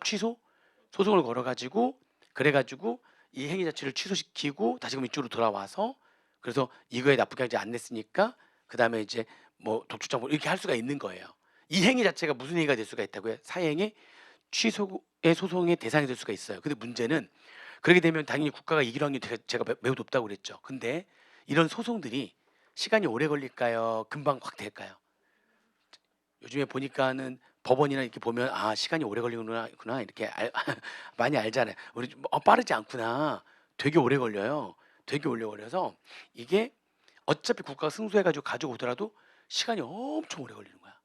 소송을 걸어가지고 그래가지고 이 행위 자체를 취소시키고 다시금 이쪽으로 돌아와서 그래서 이거에 납부기한지 안 냈으니까 그 다음에 이제 뭐 독촉장 이렇게 할 수가 있는 거예요. 이 행위 자체가 무슨 행위가 될 수가 있다고요? 사행의 취소의 소송의 대상이 될 수가 있어요. 근데 문제는 그렇게 되면 당연히 국가가 이길 확률이 제가 매우 높다고 그랬죠. 근데 이런 소송들이 시간이 오래 걸릴까요? 금방 확 될까요? 요즘에 보니까는 법원이나 이렇게 보면 아 시간이 오래 걸리구나 이렇게 많이 알잖아요. 우리 빠르지 않구나. 되게 오래 걸려요. 되게 오래 걸려서 이게 어차피 국가가 승소해가지고 가져오더라도 시간이 엄청 오래 걸리는 거야.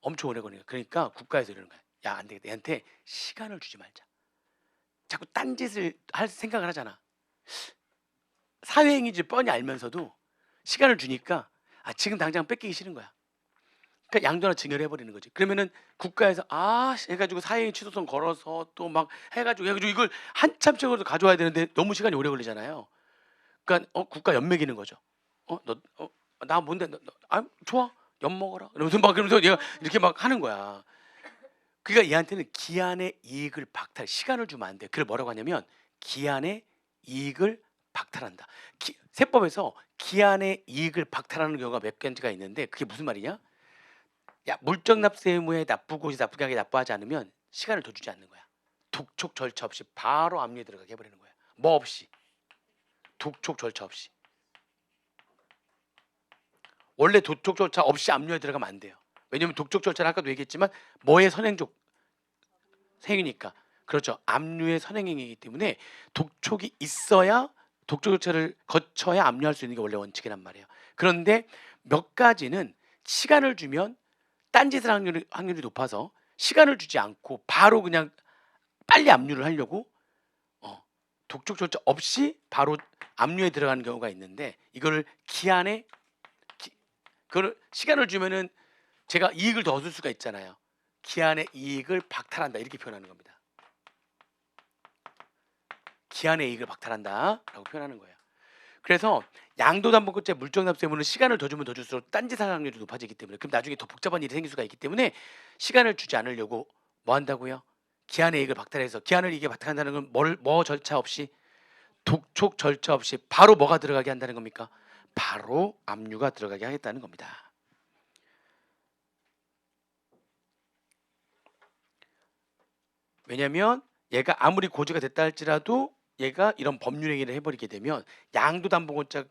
엄청 오래 걸리는 거야. 그러니까 국가에서 이러는 거야. 야, 안 되겠다. 얘한테 시간을 주지 말자. 자꾸 딴짓을 할 생각을 하잖아. 사회행위지 뻔히 알면서도 시간을 주니까 아 지금 당장 뺏기기 싫은 거야. 그러니까 양도나 증여를 해버리는 거지. 그러면은 국가에서 아 해가지고 사회행위 취소송 걸어서 또 막 해가지고 이걸 한참 적어도 가져와야 되는데 너무 시간이 오래 걸리잖아요. 그러니까 국가 연맥이는 거죠. 나 뭔데 좋아 엿 먹어라. 그러면서 얘가 이렇게 막 하는 거야. 그러니까 얘한테는 기한의 이익을 박탈, 시간을 주면 안 돼. 그걸 뭐라고 하냐면 기한의 이익을 박탈한다. 세법에서 기한의 이익을 박탈하는 경우가 몇 가지가 있는데 그게 무슨 말이냐? 야 물적 납세 의무에 나쁘고 나쁘게 하게 납부하지 않으면 시간을 더 주지 않는 거야. 독촉 절차 없이 바로 압류에 들어가게 해버리는 거야. 뭐 없이 독촉 절차 없이. 원래 독촉 절차 없이 압류에 들어가면 안 돼요. 왜냐면 독촉 절차는 아까도 얘기했지만 뭐의 선행적 행위니까. 그렇죠. 압류의 선행행위이기 때문에 독촉이 있어야 독촉 절차를 거쳐야 압류할 수 있는 게 원래 원칙이란 말이에요. 그런데 몇 가지는 시간을 주면 딴짓을 확률이 높아서 시간을 주지 않고 바로 그냥 빨리 압류를 하려고 독촉 절차 없이 바로 압류에 들어가는 경우가 있는데 이거를 기한에 그걸 시간을 주면은 제가 이익을 더 얻을 수가 있잖아요. 기한의 이익을 박탈한다 이렇게 표현하는 겁니다. 기한의 이익을 박탈한다라고 표현하는 거예요. 그래서 양도담보권자 물적납세의무는 시간을 더 주면 더 줄수록 딴짓할 확률이 높아지기 때문에 그럼 나중에 더 복잡한 일이 생길 수가 있기 때문에 시간을 주지 않으려고 뭐 한다고요? 기한의 이익을 박탈해서 기한을 이게 박탈한다는 건 뭐 절차 없이 독촉 절차 없이 바로 뭐가 들어가게 한다는 겁니까? 바로 압류가 들어가게 하겠다는 겁니다. 왜냐하면 얘가 아무리 고지가 됐다 할지라도 얘가 이런 법률 행위를 해버리게 되면 양도담보권자의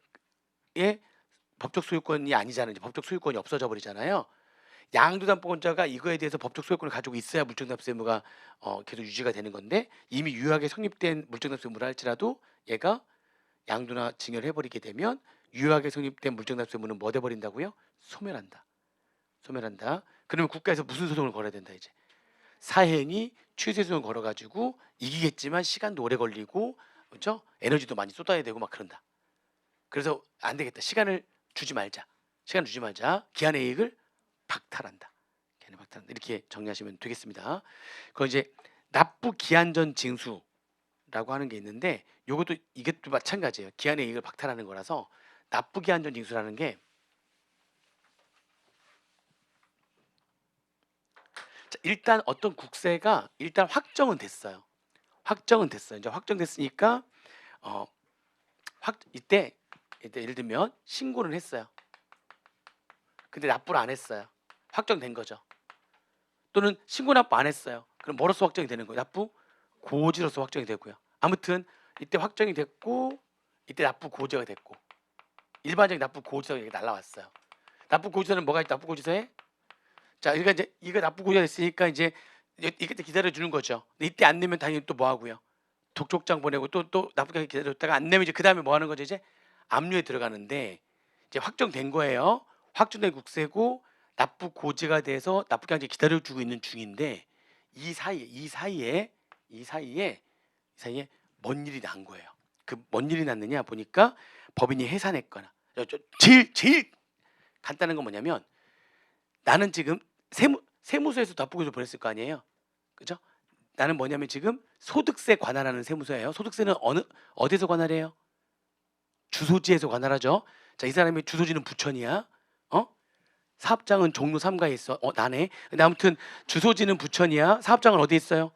법적 소유권이 아니잖아요. 이제 법적 소유권이 없어져 버리잖아요. 양도담보권자가 이거에 대해서 법적 소유권을 가지고 있어야 물적납세 의무가 계속 유지가 되는 건데 이미 유효하게 성립된 물적납세 의무를 할지라도 얘가 양도나 증여를 해버리게 되면 유효하게 성립된 물적납세 의무는 뭐 돼버린다고요? 소멸한다. 소멸한다. 그러면 국가에서 무슨 소송을 걸어야 된다 이제? 사행이 취소 소송을 걸어가지고 이기겠지만 시간도 오래 걸리고 그렇죠? 에너지도 많이 쏟아야 되고 막 그런다. 그래서 안 되겠다. 시간을 주지 말자. 시간을 주지 말자. 기한의 이익을 박탈한다. 기한을 박탈한다. 이렇게 정리하시면 되겠습니다. 그건 이제 납부 기한 전 징수라고 하는 게 있는데 이것도 마찬가지예요. 기한의 이익을 박탈하는 거라서 납부 기한 전 징수라는 게 자, 일단 어떤 국세가 일단 확정은 됐어요. 확정은 됐어요. 이제 확정됐으니까 이때 예를 들면 신고를 했어요. 근데 납부를 안 했어요. 확정된 거죠. 또는 신고 납부 안 했어요. 그럼 뭐로서 확정이 되는 거예요? 납부 고지로서 확정이 되고요. 아무튼 이때 확정이 됐고 이때 납부 고지가 됐고 일반적인 납부 고지서가 이렇게 날라왔어요. 납부 고지서는 뭐가 있다? 납부 고지서에 자, 그러니까 이제 이거 납부 고지가 됐으니까 이제 이때 기다려 주는 거죠. 근데 이때 안 내면 당연히 또 뭐 하고요? 독촉장 보내고 또 납부까지 기다렸다가 안 내면 이제 그 다음에 뭐 하는 거죠? 이제 압류에 들어가는데 이제 확정된 거예요. 확정된 국세고 납부 고지가 돼서 납부까지 기다려주고 있는 중인데 이 사이에 뭔 일이 난 거예요. 그 뭔 일이 났느냐 보니까 법인이 해산했거나 제일 간단한 건 뭐냐면 나는 지금 세무서에서 납부 고지를 보냈을 거 아니에요. 그죠? 나는 뭐냐면 지금 소득세 관할하는 세무서예요. 소득세는 어디서 관할해요? 주소지에서 관할하죠. 자, 이 사람의 주소지는 부천이야. 사업장은 종로 3가에 있어. 나네. 근데 아무튼 주소지는 부천이야. 사업장은 어디 있어요?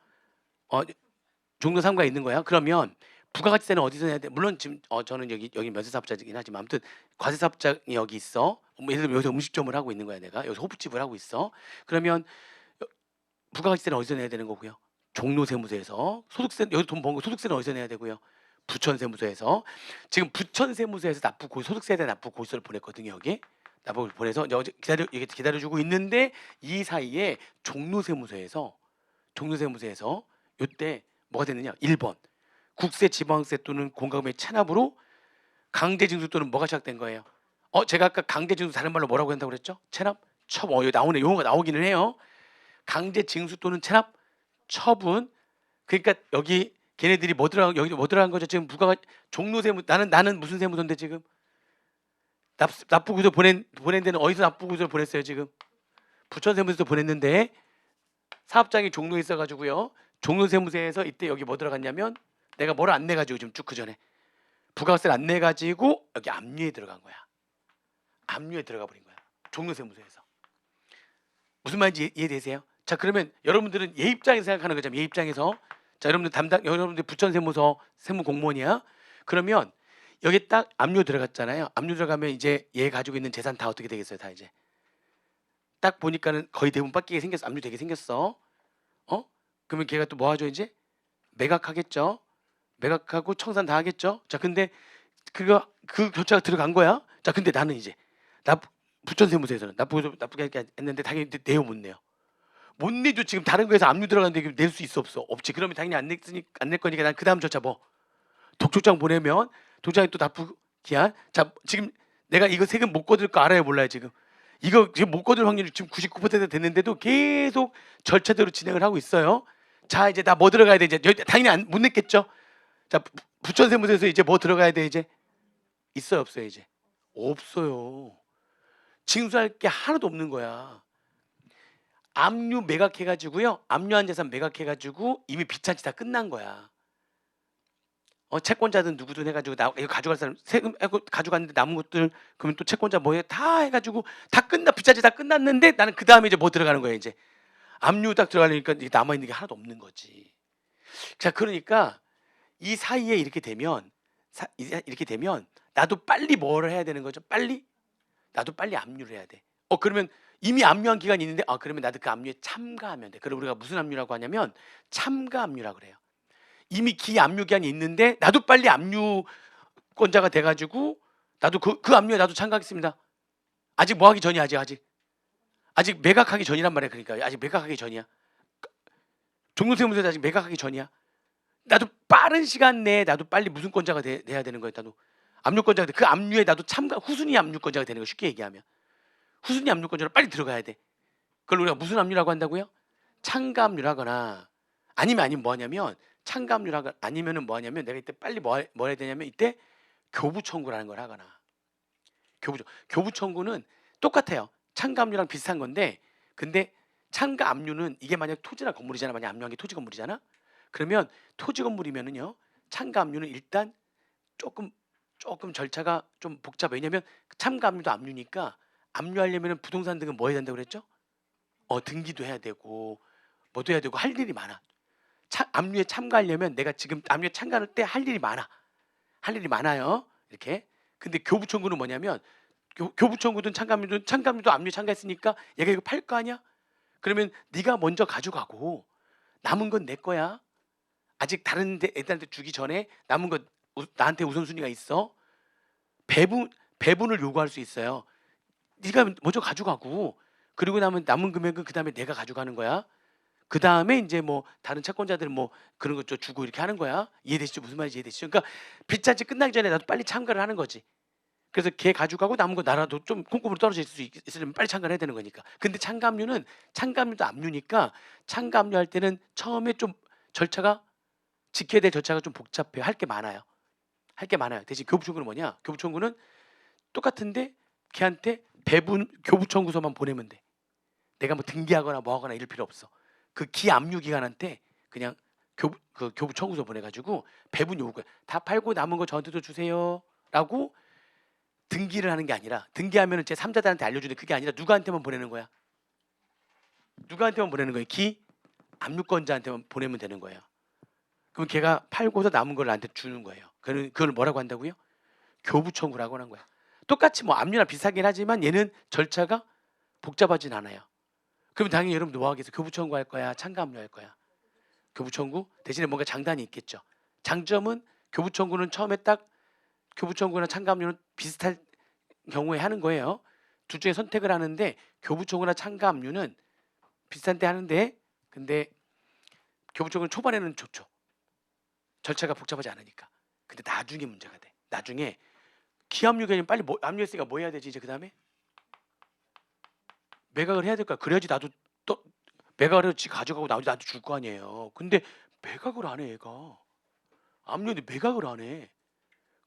종로 3가에 있는 거야. 그러면 부가가치세는 어디서 내야 돼? 물론 지금 저는 여기 면세사업자이긴 하지만 아무튼 과세사업장이 여기 있어. 뭐 예를 들면 여기서 음식점을 하고 있는 거야 내가. 여기서 호프집을 하고 있어. 그러면 부가가치세는 어디서 내야 되는 거고요? 종로세무서에서. 소득세 여기 돈 번 거 소득세는 어디서 내야 되고요? 부천세무서에서. 지금 부천세무서에서 소득세에 대한 납부 고지서를 보냈거든요. 여기 납부를 보내서 여기 기다려주고 있는데 이 사이에 종로세무서에서 요때 뭐가 됐느냐? 1번 국세, 지방세 또는 공과금의 체납으로 강제징수 또는 뭐가 시작된 거예요? 제가 아까 강제징수 다른 말로 뭐라고 한다고 그랬죠? 체납, 처분. 여기 나오네. 용어가 나오기는 해요. 강제징수 또는 체납, 처분. 그러니까 여기 걔네들이 여기 뭐 들어간 거죠? 지금 종로세무 나는 무슨 세무서인데 지금 납부구조 보낸 데는 어디서 납부구조를 보냈어요? 지금 부천세무서에서 보냈는데 사업장이 종로에 있어가지고요. 종로세무서에서 이때 여기 뭐 들어갔냐면 내가 뭐를 안 내가지고 지금 쭉 그 전에 부가세를 안 내가지고 여기 압류에 들어간 거야. 압류에 들어가 버린 거야. 종로세무서에서. 무슨 말인지 이해되세요? 자, 그러면 여러분들은 얘 입장에서 생각하는 거죠. 얘 입장에서. 자, 여러분들 부천세무서 세무공무원이야. 그러면 여기 딱 압류 들어갔잖아요. 압류 들어가면 이제 얘 가지고 있는 재산 다 어떻게 되겠어요? 다 이제 딱 보니까는 거의 대부분 빡기게 생겼어. 압류 되게 생겼어. 그러면 걔가 또 뭐 하죠? 이제 매각하겠죠. 매각하고 청산 다 하겠죠. 자, 근데 그 결제가 들어간 거야. 자, 근데 나는 이제 부천세무서에서는 나쁘게 했는데 당연히 내요 못 내요. 못 내도 지금 다른 거에서 압류 들어갔는데 낼 수 있어 없어? 없지. 그러면 당연히 안 낼 거니까 난 그 다음 절차 뭐 독촉장 보내면 도장이 또 납부 기한. 자, 지금 내가 이거 세금 못 거둘 거 알아요 몰라요 지금? 이거 지금 못 거둘 확률이 지금 99% 됐는데도 계속 절차대로 진행을 하고 있어요. 자, 이제 나 뭐 들어가야 돼? 이제 당연히 못 냈겠죠. 자, 부천세무서에서 이제 뭐 들어가야 돼? 이제 있어요 없어요? 이제 없어요. 징수할 게 하나도 없는 거야. 압류 매각해가지고요. 압류한 재산 매각해가지고 이미 비찬치 다 끝난 거야. 채권자든 누구든 해가지고 이거 가져갈 사람 세금 가져갔는데 남은 것들 그러면 또 채권자 뭐해 다 해가지고 다 비차지 다 끝났는데 나는 그 다음에 이제 뭐 들어가는 거야 이제 압류 딱 들어가려니까 남아 있는 게 하나도 없는 거지. 자, 그러니까 이 사이에 이렇게 되면 나도 빨리 뭐를 해야 되는 거죠? 나도 빨리 압류를 해야 돼. 그러면 이미 압류한 기간이 있는데 그러면 나도 그 압류에 참가하면 돼. 그럼 우리가 무슨 압류라고 하냐면 참가 압류라고 그래요. 이미 기압류 기한이 있는데 나도 빨리 압류권자가 돼가지고 나도 그 압류에 나도 참가하겠습니다. 아직 뭐 하기 전이야. 아직 매각하기 전이란 말이야. 그러니까 아직 매각하기 전이야. 종로세무서에서 아직 매각하기 전이야. 나도 빠른 시간 내에 나도 빨리 무슨 권자가 돼야 되는 거야. 나도 압류권자가 돼. 그 압류에 나도 후순위 압류권자가 되는 거 쉽게 얘기하면 후순위 압류권자로 빨리 들어가야 돼. 그걸 우리가 무슨 압류라고 한다고요? 참가 압류라거나 아니면 뭐 하냐면 참가 압류라거나 아니면은 뭐 하냐면 내가 이때 빨리 뭐 해야 되냐면 이때 교부 청구라는 걸 하거나 교부 청구는 똑같아요. 참가 압류랑 비슷한 건데 근데 참가 압류는 이게 만약 토지나 건물이잖아. 만약 압류한 게 토지 건물이잖아. 그러면 토지 건물이면은요. 참가 압류는 일단 조금 절차가 좀 복잡해. 왜냐면 참가 압류도 압류니까 압류하려면 부동산 등은 뭐 해야 된다고 그랬죠? 등기도 해야 되고 뭐도 해야 되고 할 일이 많아. 압류에 참가하려면 내가 지금 압류에 참가할 때 할 일이 많아요. 이렇게. 근데 교부 청구는 뭐냐면 교부 청구든 참가압류도 압류에 참가했으니까 얘가 이거 팔 거 아니야? 그러면 네가 먼저 가져가고 남은 건 내 거야. 아직 다른 애들한테 주기 전에 남은 거 나한테 우선순위가 있어. 배분을 요구할 수 있어요. 네가 먼저 가져가고 그리고 남은 금액은 그 다음에 내가 가져가는 거야. 그 다음에 이제 뭐 다른 채권자들은 뭐 그런 거 주고 이렇게 하는 거야. 이해되시죠? 무슨 말인지 이해되시죠? 그러니까 빚잔치 끝나기 전에 나도 빨리 참가를 하는 거지. 그래서 걔 가져가고 남은 거 나라도 좀 꼼꼼으로 떨어질 수 있으려면 빨리 참가를 해야 되는 거니까. 근데 참가압류도 압류니까 참가압류할 때는 처음에 좀 지켜야 될 절차가 좀 복잡해요. 할 게 많아요. 대신 교부청구는 뭐냐? 교부청구는 똑같은데 걔한테 교부청구서만 보내면 돼. 내가 뭐 등기하거나 뭐 하거나 이럴 필요 없어. 그 기압류 기관한테 그냥 교부 청구서 보내가지고 배분 요구해. 다 팔고 남은 거 저한테도 주세요라고 등기를 하는 게 아니라 등기하면은 제 3자들한테 알려주는데 그게 아니라 누구한테만 보내는 거야? 누구한테만 보내는 거예요? 압류권자한테만 보내면 되는 거예요. 그럼 걔가 팔고서 남은 걸 나한테 주는 거예요. 그걸 뭐라고 한다고요? 교부 청구라고 하는 거야. 똑같이 뭐 압류나 비슷하긴 하지만 얘는 절차가 복잡하진 않아요. 그럼 당연히 여러분들 뭐 하겠어요? 교부 청구할 거야? 참가 압류할 거야? 교부 청구? 대신에 뭔가 장단이 있겠죠. 장점은 교부 청구는 처음에 딱 교부 청구나 참가 압류는 비슷할 경우에 하는 거예요. 둘 중에 선택을 하는데 교부 청구나 참가 압류는 비슷한 때 하는데 근데 교부 청구는 초반에는 좋죠. 절차가 복잡하지 않으니까. 근데 나중에 문제가 돼. 나중에 기압류가 빨리 압류했으니까 뭐 해야 되지 이제 그 다음에? 매각을 해야 될 거야. 그래야지 나도 또 매각을 해서 지 가져가고 나한테 줄 거 아니에요. 근데 매각을 안 해 얘가. 압류인데 매각을 안 해.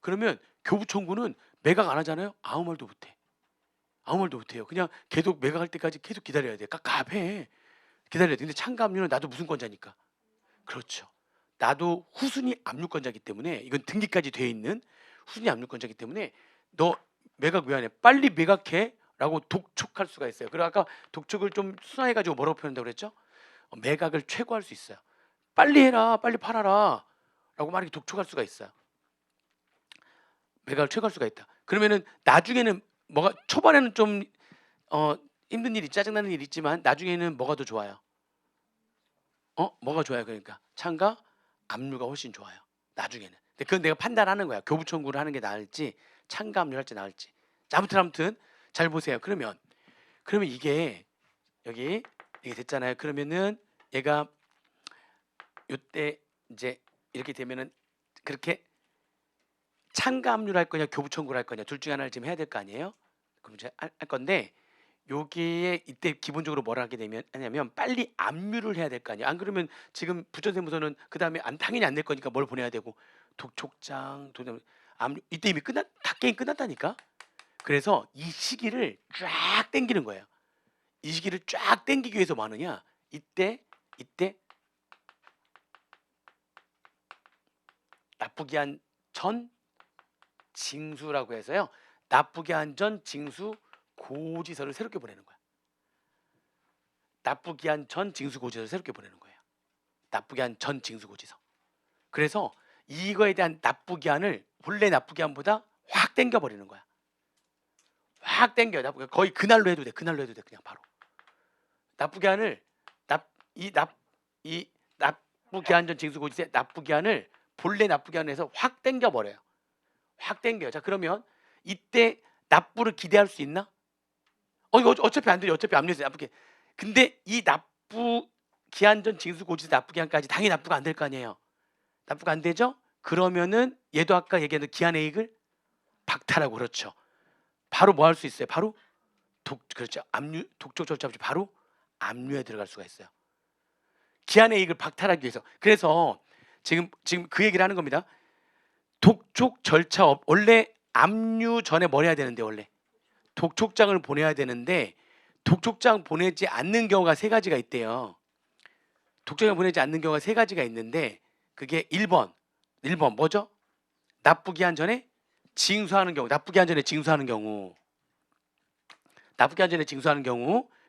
그러면 교부 청구는 매각 안 하잖아요. 아무 말도 못 해. 아무 말도 못 해요. 그냥 계속 매각할 때까지 계속 기다려야 돼. 깝깝해. 기다려야 돼. 근데 참가 압류는 나도 무슨 권자니까. 그렇죠. 나도 후순위 압류권자이기 때문에 이건 등기까지 돼 있는 후순위 압류권자이기 때문에 너 매각 왜 안 해? 빨리 매각해 라고 독촉할 수가 있어요. 그리고 아까 독촉을 좀 순화해가지고 뭐라고 표현한다고 그랬죠? 매각을 최고할 수 있어요. 빨리 해라 빨리 팔아라 라고 막 이렇게 독촉할 수가 있어요. 매각을 최고할 수가 있다. 그러면은 나중에는 뭐가 초반에는 좀 힘든 일이 짜증나는 일이 있지만 나중에는 뭐가 더 좋아요? 뭐가 좋아요? 그러니까 참가 압류가 훨씬 좋아요. 나중에는. 근데 그건 내가 판단하는 거야. 교부 청구를 하는 게 나을지 참가 압류를 할지 나을지. 자, 아무튼 잘 보세요. 그러면 이게 여기 이게 됐잖아요. 그러면은 얘가 요때 이제 이렇게 되면은 그렇게 참가 압류를 할 거냐 교부 청구를 할 거냐 둘 중에 하나를 지금 해야 될 거 아니에요? 그럼 이제 할 건데 여기에 이때 기본적으로 뭘 하게 되면 하냐면 빨리 압류를 해야 될 거 아니야. 안 그러면 지금 부전세무서는 그 다음에 당연히 안 낼 거니까 뭘 보내야 되고 독촉장, 압류 이때 이미 다 게임 끝났다니까. 그래서 이 시기를 쫙 당기는 거예요. 이 시기를 쫙 당기기 위해서 뭐 하느냐? 이때 나쁘게 한 전 징수라고 해서요. 나쁘게 한 전 징수 고지서를 새롭게 보내는 거야. 나쁘게 한 전 징수 고지서를 새롭게 보내는 거예요. 나쁘게 한 전 징수 고지서. 그래서 이거에 대한 나쁘게 한을 본래 나쁘게 한보다 확 당겨 버리는 거야. 확 당겨. 거의 그날로 해도 돼. 그날로 해도 돼. 그냥 바로. 나쁘게 한을 이 나쁘게 한 전 징수 고지서의 나쁘게 한을 본래 나쁘게 한에서 확 당겨 버려요. 확 당겨요. 자, 그러면 이때 납부를 기대할 수 있나? 이거 어차피 안 돼요. 어차피 압류해서 나쁘게. 근데 이 납부 기한 전 징수 고지서 납부 기한까지 당연히 납부가 안 될 거 아니에요. 납부가 안 되죠? 그러면은 얘도 아까 얘기한 기한이익을 박탈하고 그렇죠. 바로 뭐 할 수 있어요? 바로 그렇죠. 압류 독촉 절차 없이 바로 압류에 들어갈 수가 있어요. 기한이익을 박탈하기 위해서. 그래서 지금 그 얘기를 하는 겁니다. 독촉 절차 원래 압류 전에 뭘 해야 되는데 원래 독촉장을 보내야 되는데 독촉장 보내지 않는 경우가 세 가지가 있대요. 독촉장을 보내지 않는 경우가 세 가지가 있는데 그게 1번 뭐죠? 납부기한 전에 징수하는 경우. 납부기한 전에 징수하는 경우.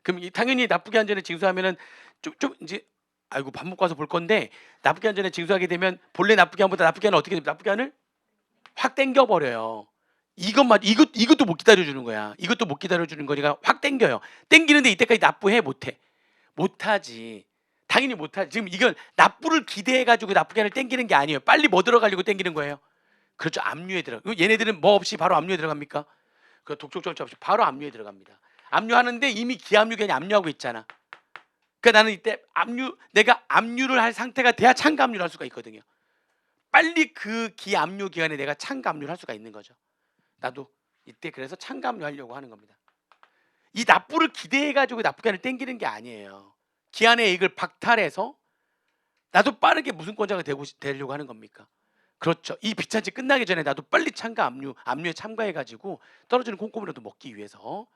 그럼 당연히 납부기한 전에 징수하면은 좀 이제 아이고 밥 먹고 와서 볼 건데 납부기한 전에 징수하게 되면 본래 납부기한보다 납부기한은 어떻게 됩니까? 납부기한을 확 땡겨 버려요. 이것도 못 기다려주는 거야. 이것도 못 기다려주는 거니까 확 땡겨요. 땡기는데 이때까지 납부해 못해? 못하지. 당연히 못하지. 지금 이건 납부를 기대해가지고 납부기한을 땡기는 게 아니에요. 빨리 뭐 들어가려고 땡기는 거예요. 그렇죠. 압류에 들어가. 얘네들은 뭐 없이 바로 압류에 들어갑니까? 그 독촉 절차 없이 바로 압류에 들어갑니다. 압류하는데 이미 기압류 기한이 압류하고 있잖아. 그러니까 나는 이때 내가 압류를 할 상태가 돼야 참가 압류를 할 수가 있거든요. 빨리 그 기압류 기간에 내가 참가 압류를 할 수가 있는 거죠. 나도 이때 그래서 참가 압류하려고 하는 겁니다. 이 납부를 기대해가지고 납부기한을 땡기는 게 아니에요. 기한의 이익을 박탈해서 나도 빠르게 무슨 권자가 되려고 하는 겁니까? 그렇죠. 이 비찬지 끝나기 전에 나도 빨리 압류에 참가해가지고 떨어지는 콩고물이라도 먹기 위해서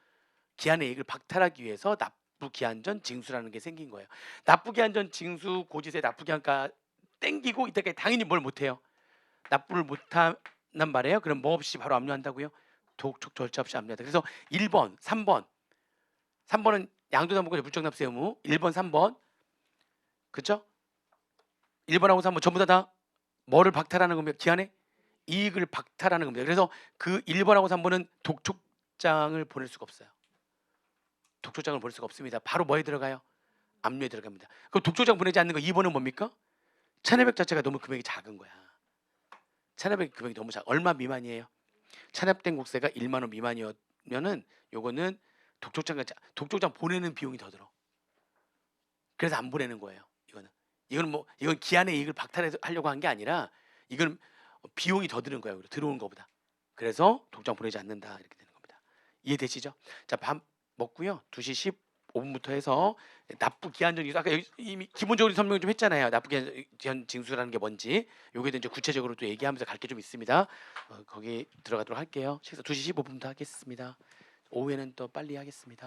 기한의 이익을 박탈하기 위해서 납부기한 전 징수라는 게 생긴 거예요. 납부기한 전 징수 고지세 납부기한가 땡기고 이때까지 당연히 뭘 못해요. 납부를 못한단 말이에요. 그럼 뭐 없이 바로 압류한다고요? 독촉 절차 없이 압류한다. 그래서 1번, 3번은 양도담보권자 물적납세 의무. 1번, 3번 그죠? 1번하고 3번 전부 다 뭐를 박탈하는 겁니까? 기한에 이익을 박탈하는 겁니다. 그래서 그 1번하고 3번은 독촉장을 보낼 수가 없어요. 독촉장을 보낼 수가 없습니다. 바로 뭐에 들어가요? 압류에 들어갑니다. 그 독촉장 보내지 않는 거 2번은 뭡니까? 체납액 자체가 너무 금액이 작은 거야. 체납액 금액이 너무 작아. 얼마 미만이에요? 체납된 국세가 1만 원 미만이면은 요거는 독촉장 보내는 비용이 더 들어. 그래서 안 보내는 거예요. 이건 기한의 이익을 박탈하려고 한 게 아니라 이건 비용이 더 드는 거예요. 들어온 거보다. 그래서 독촉장 보내지 않는다 이렇게 되는 겁니다. 이해되시죠? 자, 밥 먹고요. 2시 15분부터 해서 납부 기한 정리 아까 이미 기본적으로 설명 좀 했잖아요. 납부 기한 징수라는 게 뭔지 요게 이제 구체적으로 또 얘기하면서 갈 게 좀 있습니다. 거기 들어가도록 할게요. 식사 2시 15분부터 하겠습니다. 오후에는 또 빨리 하겠습니다.